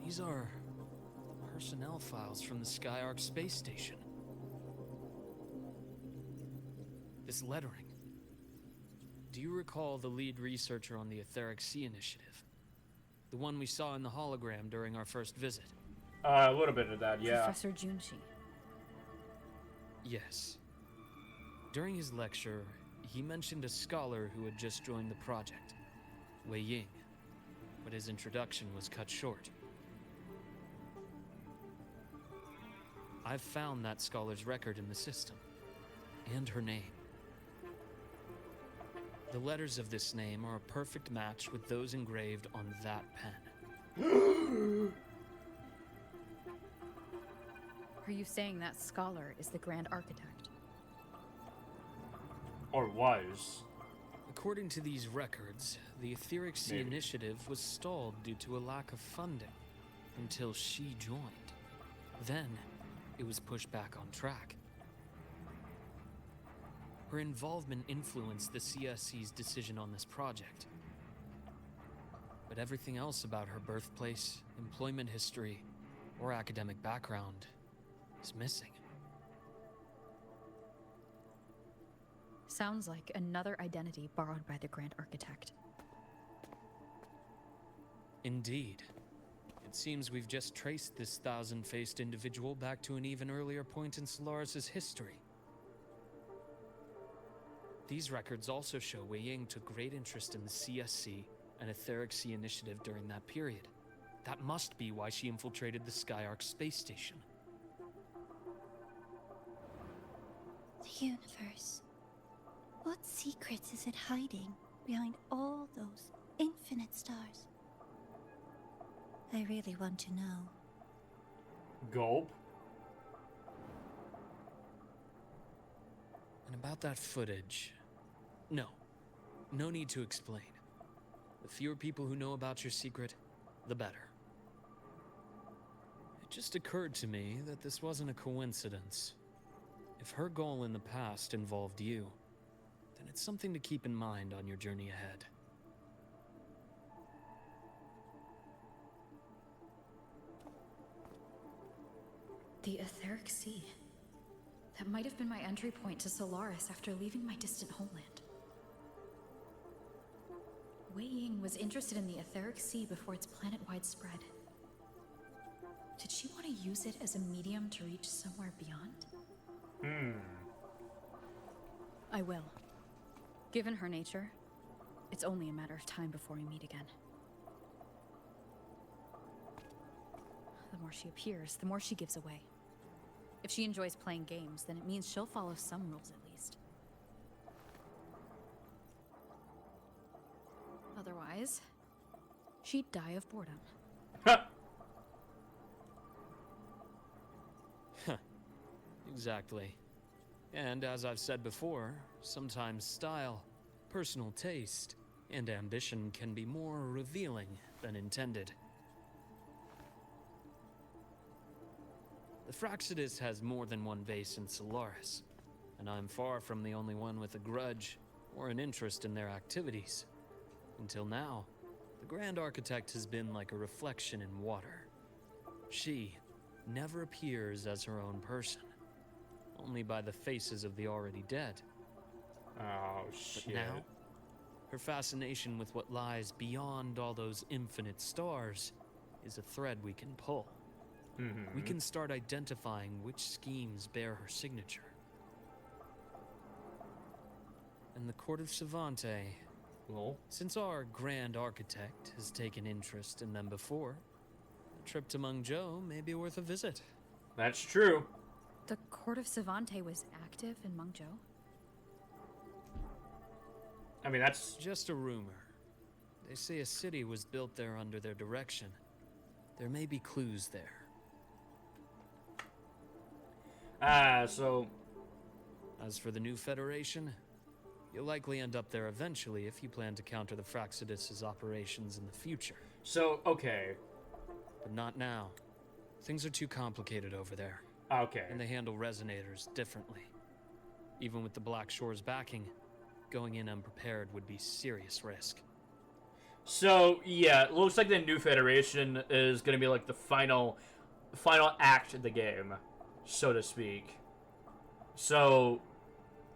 These are personnel files from the Sky Arc space station. This lettering. Do you recall the lead researcher on the Etheric Sea Initiative? The one we saw in the hologram during our first visit? A little bit of that, yeah. Professor Junshi. Yes. During his lecture, he mentioned a scholar who had just joined the project, Wei Ying, but his introduction was cut short. I've found that scholar's record in the system, and her name. The letters of this name are a perfect match with those engraved on that pen. Are you saying that scholar is the Grand Architect? Or was. According to these records, the Etheric Sea Initiative was stalled due to a lack of funding until she joined. Then, it was pushed back on track. Her involvement influenced the CSC's decision on this project. But everything else about her birthplace, employment history, or academic background is missing. Sounds like another identity borrowed by the Grand Architect. Indeed. It seems we've just traced this 1,000-faced individual back to an even earlier point in Solaris' history. These records also show Wei Ying took great interest in the CSC and Etheric Sea Initiative during that period. That must be why she infiltrated the Sky Arc space station. The universe What secrets is it hiding behind all those infinite stars? I really want to know. Gulp. And about that footage... No. No need to explain. The fewer people who know about your secret, the better. It just occurred to me that this wasn't a coincidence. If her goal in the past involved you, then it's something to keep in mind on your journey ahead. The Etheric Sea. That might have been my entry point to Solaris after leaving my distant homeland. Wei Ying was interested in the Etheric Sea before its planet-wide spread. Did she want to use it as a medium to reach somewhere beyond? I will. Given her nature, it's only a matter of time before we meet again. The more she appears, the more she gives away. If she enjoys playing games, then it means she'll follow some rules at least. Otherwise, she'd die of boredom. Exactly. And as I've said before, sometimes style, personal taste, and ambition can be more revealing than intended. The Fractsidus has more than one base in Solaris, and I'm far from the only one with a grudge or an interest in their activities. Until now, the Grand Architect has been like a reflection in water. She never appears as her own person, only by the faces of the already dead. Oh, shit. But now, her fascination with what lies beyond all those infinite stars is a thread we can pull. We can start identifying which schemes bear her signature. And the Court of Savante, well, since our Grand Architect has taken interest in them before, a trip to Mengzhou may be worth a visit. That's true. The Court of Savante was active in Mengzhou? I mean, that's just a rumor. They say a city was built there under their direction. There may be clues there. So... As for the new Federation, you'll likely end up there eventually if you plan to counter the Fractsidus' operations in the future. So, okay. But not now. Things are too complicated over there. Okay. And they handle resonators differently. Even with the Black Shore's backing, going in unprepared would be serious risk. So, yeah, it looks like the new Federation is going to be like the final act of the game, so to speak. So,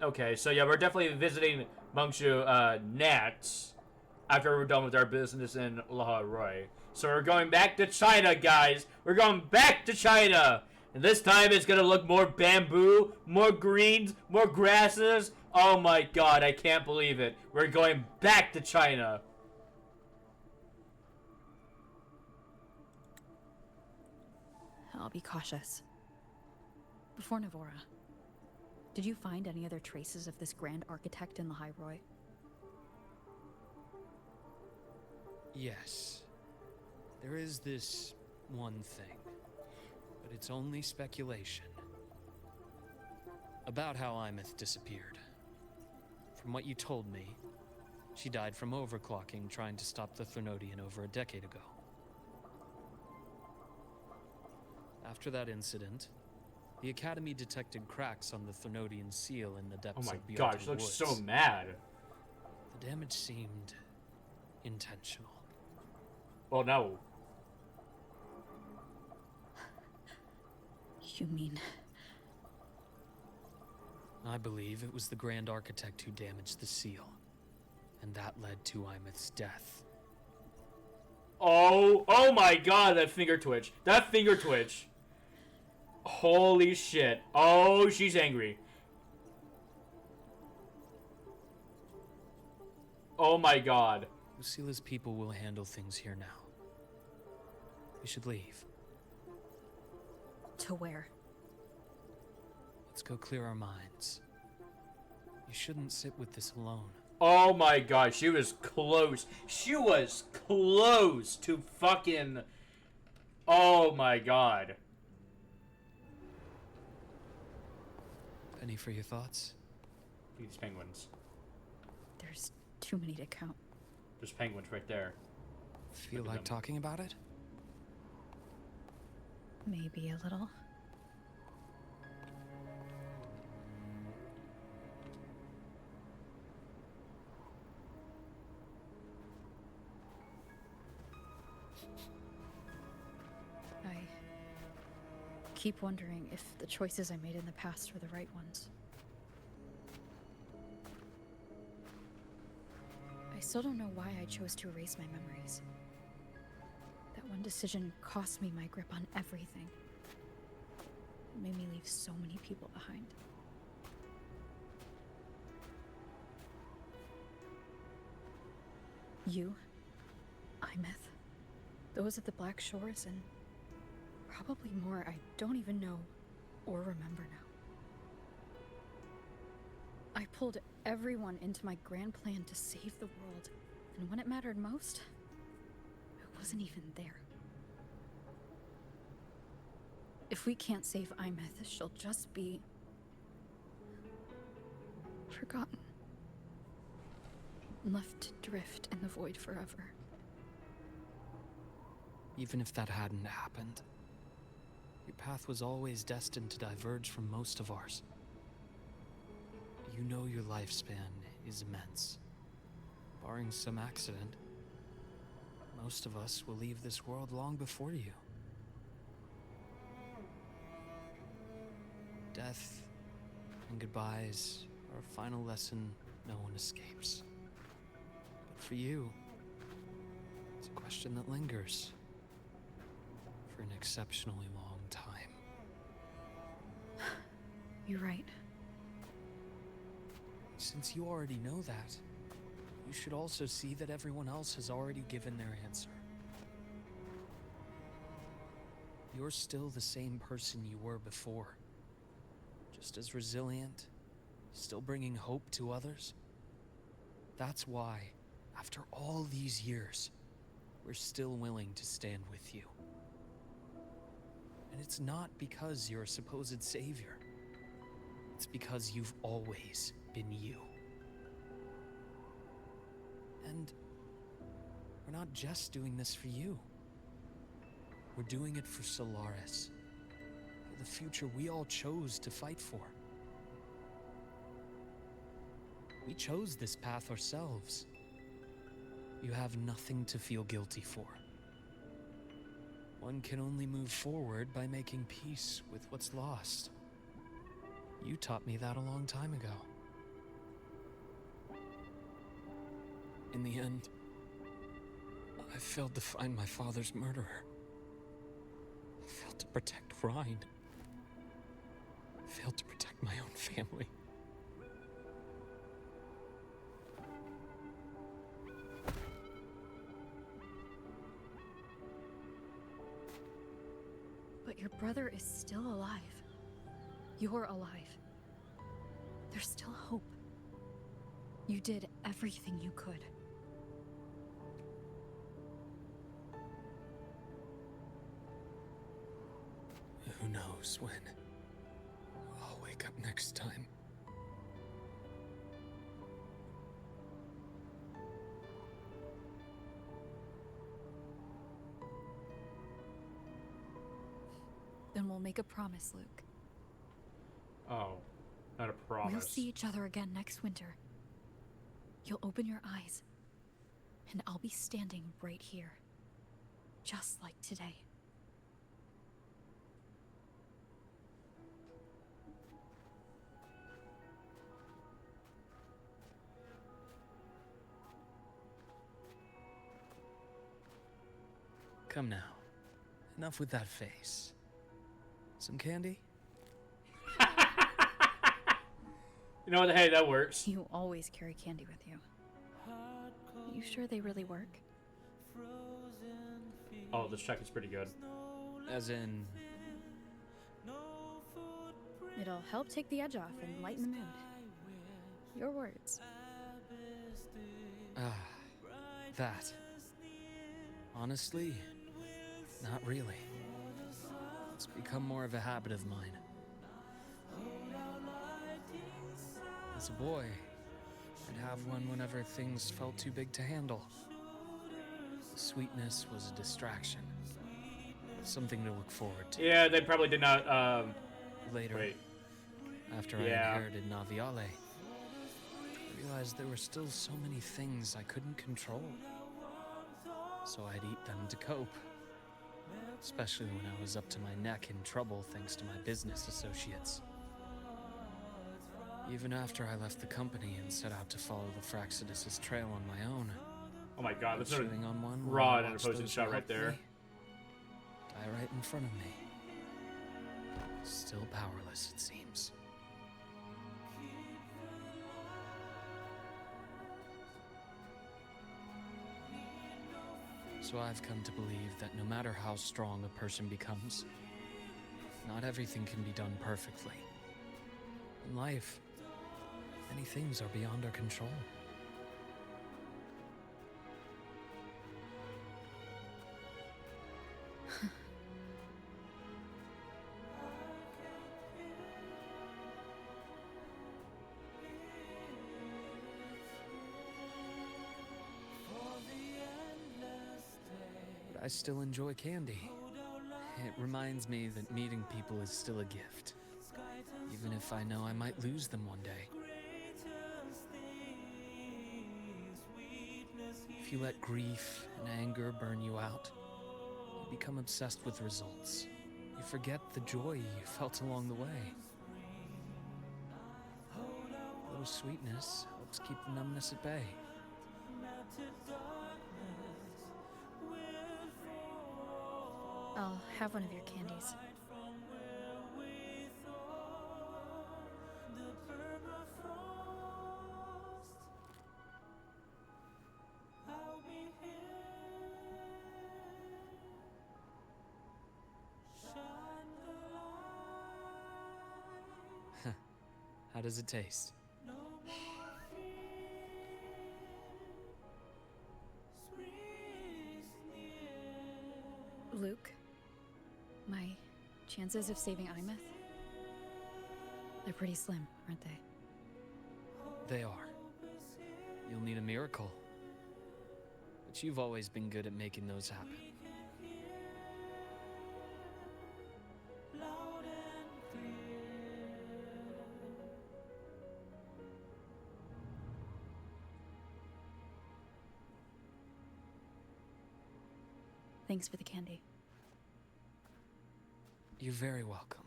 okay, so yeah, we're definitely visiting Mengzhou next, after we're done with our business in La Roy. So we're going back to China, guys! We're going back to China! And this time it's gonna look more bamboo, more greens, more grasses. Oh my god, I can't believe it. We're going back to China. I'll be cautious. Before Navora, did you find any other traces of this Grand Architect in the High Roy? Yes. There is this one thing, but it's only speculation. About how Imeth disappeared. From what you told me, she died from overclocking trying to stop the Threnodian over a decade ago. After that incident, the Academy detected cracks on the Threnodian seal in the depths of Beyond. Oh my god, she looks so mad. The damage seemed intentional. Well, no. You mean... I believe it was the Grand Architect who damaged the seal, and that led to Imeth's death. Oh my god, that finger twitch. That finger twitch. Holy shit. Oh, she's angry. Oh my god. Lucila's people will handle things here now. We should leave. To where? Let's go clear our minds. You shouldn't sit with this alone. Oh my god, she was close. She was close to fucking... Oh my god. Any for your thoughts? These penguins. There's too many to count. There's penguins right there. Feel like talking about it? Maybe a little. I keep wondering if the choices I made in the past were the right ones. I still don't know why I chose to erase my memories. That one decision cost me my grip on everything. It made me leave so many people behind. You, Imeth, those at the Black Shores, and probably more I don't even know or remember now. I pulled everyone into my grand plan to save the world, and when it mattered most, I wasn't even there. If we can't save Imeth, she'll just be... forgotten. Left to drift in the void forever. Even if that hadn't happened, your path was always destined to diverge from most of ours. You know your lifespan is immense. Barring some accident, most of us will leave this world long before you. Death and goodbyes are a final lesson no one escapes. But for you, it's a question that lingers for an exceptionally long time. You're right. Since you already know that, you should also see that everyone else has already given their answer. You're still the same person you were before. Just as resilient, still bringing hope to others. That's why, after all these years, we're still willing to stand with you. And it's not because you're a supposed savior. It's because you've always been you. And we're not just doing this for you. We're doing it for Solaris. For the future we all chose to fight for. We chose this path ourselves. You have nothing to feel guilty for. One can only move forward by making peace with what's lost. You taught me that a long time ago. In the end, I failed to find my father's murderer. I failed to protect Rhine. I failed to protect my own family. But your brother is still alive. You're alive. There's still hope. You did everything you could. Who knows when I'll wake up next time. Then we'll make a promise, Luke. Oh, not a promise. We'll see each other again next winter. You'll open your eyes, and I'll be standing right here. Just like today. Come now. Enough with that face. Some candy? You know what? Hey, that works. You always carry candy with you. You sure they really work? Oh, this track is pretty good. As in... It'll help take the edge off and lighten the mood. Your words. That. Honestly, not really. It's become more of a habit of mine. As a boy, I'd have one whenever things felt too big to handle. Sweetness was a distraction. Something to look forward to. Yeah, they probably did not, Later, wait. after I inherited Naviale, I realized there were still so many things I couldn't control. So I'd eat them to cope. Especially when I was up to my neck in trouble thanks to my business associates. Even after I left the company and set out to follow the Fraxidus' trail on my own. Oh my god, that's a on one raw and opposing shot right there. Die right in front of me. Still powerless, it seems. So I've come to believe that no matter how strong a person becomes, not everything can be done perfectly. In life, many things are beyond our control. I still enjoy candy. It reminds me that meeting people is still a gift, even if I know I might lose them one day. If you let grief and anger burn you out, you become obsessed with results. You forget the joy you felt along the way. A little sweetness helps keep the numbness at bay. I'll have one of your candies. How does it taste? Luke, my chances of saving Imeth? They're pretty slim, aren't they? They are. You'll need a miracle. But you've always been good at making those happen. Thanks for the candy. You're very welcome.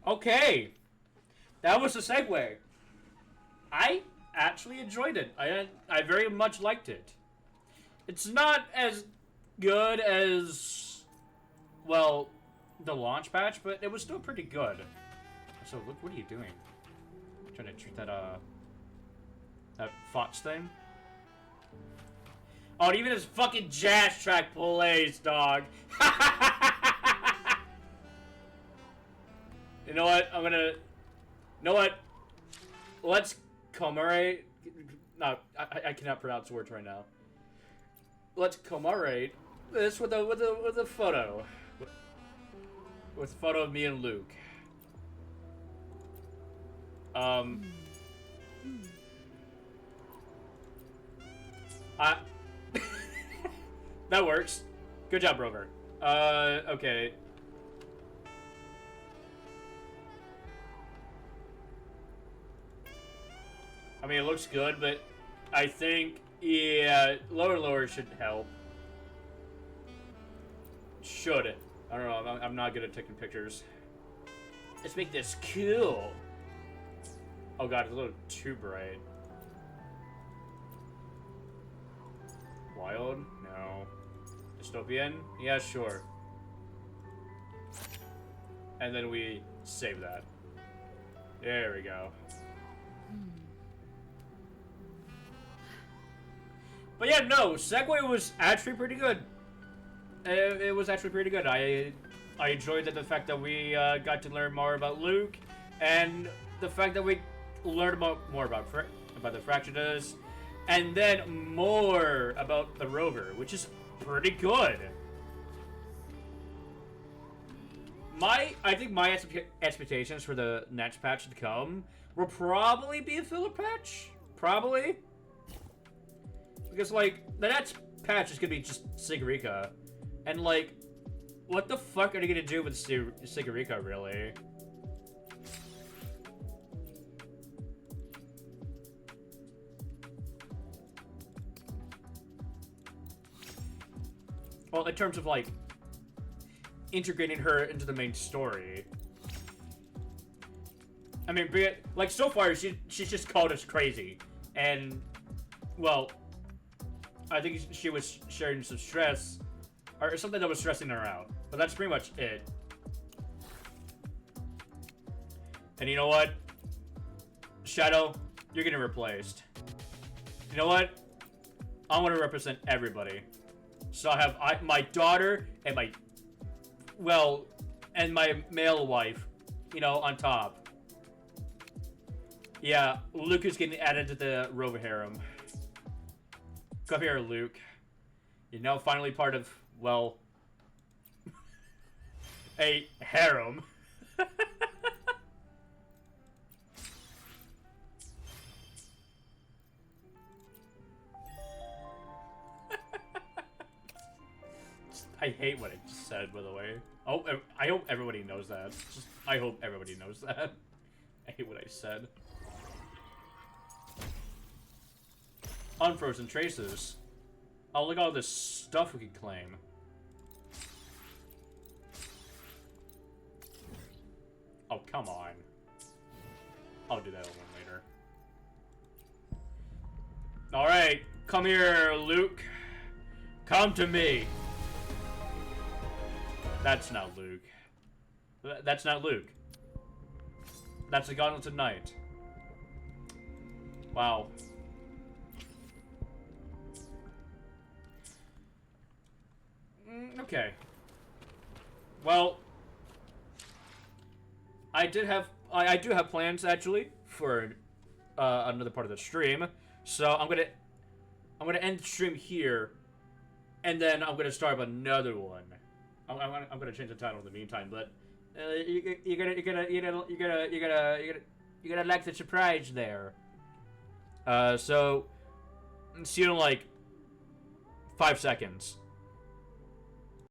Okay, that was a segue. I actually enjoyed it. I very much liked it. It's not as good as, well, the launch patch, but it was still pretty good. So, look, what are you doing? Trying to treat that, that Fox thing? Oh, and even his fucking jazz track plays, dog. You know what? I'm gonna... You know what? Let's commemorate... No, I cannot pronounce words right now. Let's commemorate this with a photo. With a photo of me and Luke. That works. Good job, Rover. Okay. I mean, it looks good, but I think, yeah, lower should help. Should. I don't know, I'm not good at taking pictures. Let's make this cool. Oh god, it's a little too bright. Wild? No. Dystopian? Yeah, sure. And then we save that. There we go. But yeah, no, Segway was actually pretty good. It was actually pretty good. I enjoyed the fact that we got to learn more about Luuk, and the fact that we learned more about the Fractionas, and then more about the rover, which is pretty good. I think my expectations for the next patch to come will probably be a filler patch. Probably. Because, like, the next patch is gonna be just Sigirica. And, like, what the fuck are they gonna do with Sigirica, really? Well, in terms of, like, integrating her into the main story. I mean, like, so far, she's just called us crazy. And, well, I think she was sharing some stress, or something that was stressing her out. But that's pretty much it. And you know what? Shadow, you're getting replaced. You know what? I want to represent everybody. So I have my daughter and my male wife, you know, on top. Yeah, Luuk is getting added to the rover harem. Come here, Luuk. You're now finally part of, well, a harem. I hate what I just said, by the way. Oh, I hope everybody knows that. I hope everybody knows that. I hate what I said. Unfrozen traces. Oh, look at all this stuff we can claim. Oh, come on. I'll do that one later. Alright, come here, Luuk. Come to me. That's not Luuk. That's not Luuk. That's the Gauntlets of Night. Wow. Okay. Well, I do have plans actually for another part of the stream. So I'm gonna end the stream here, and then I'm gonna start up another one. I'm gonna change the title in the meantime, but you're gonna like the surprise there. So see you in like 5 seconds.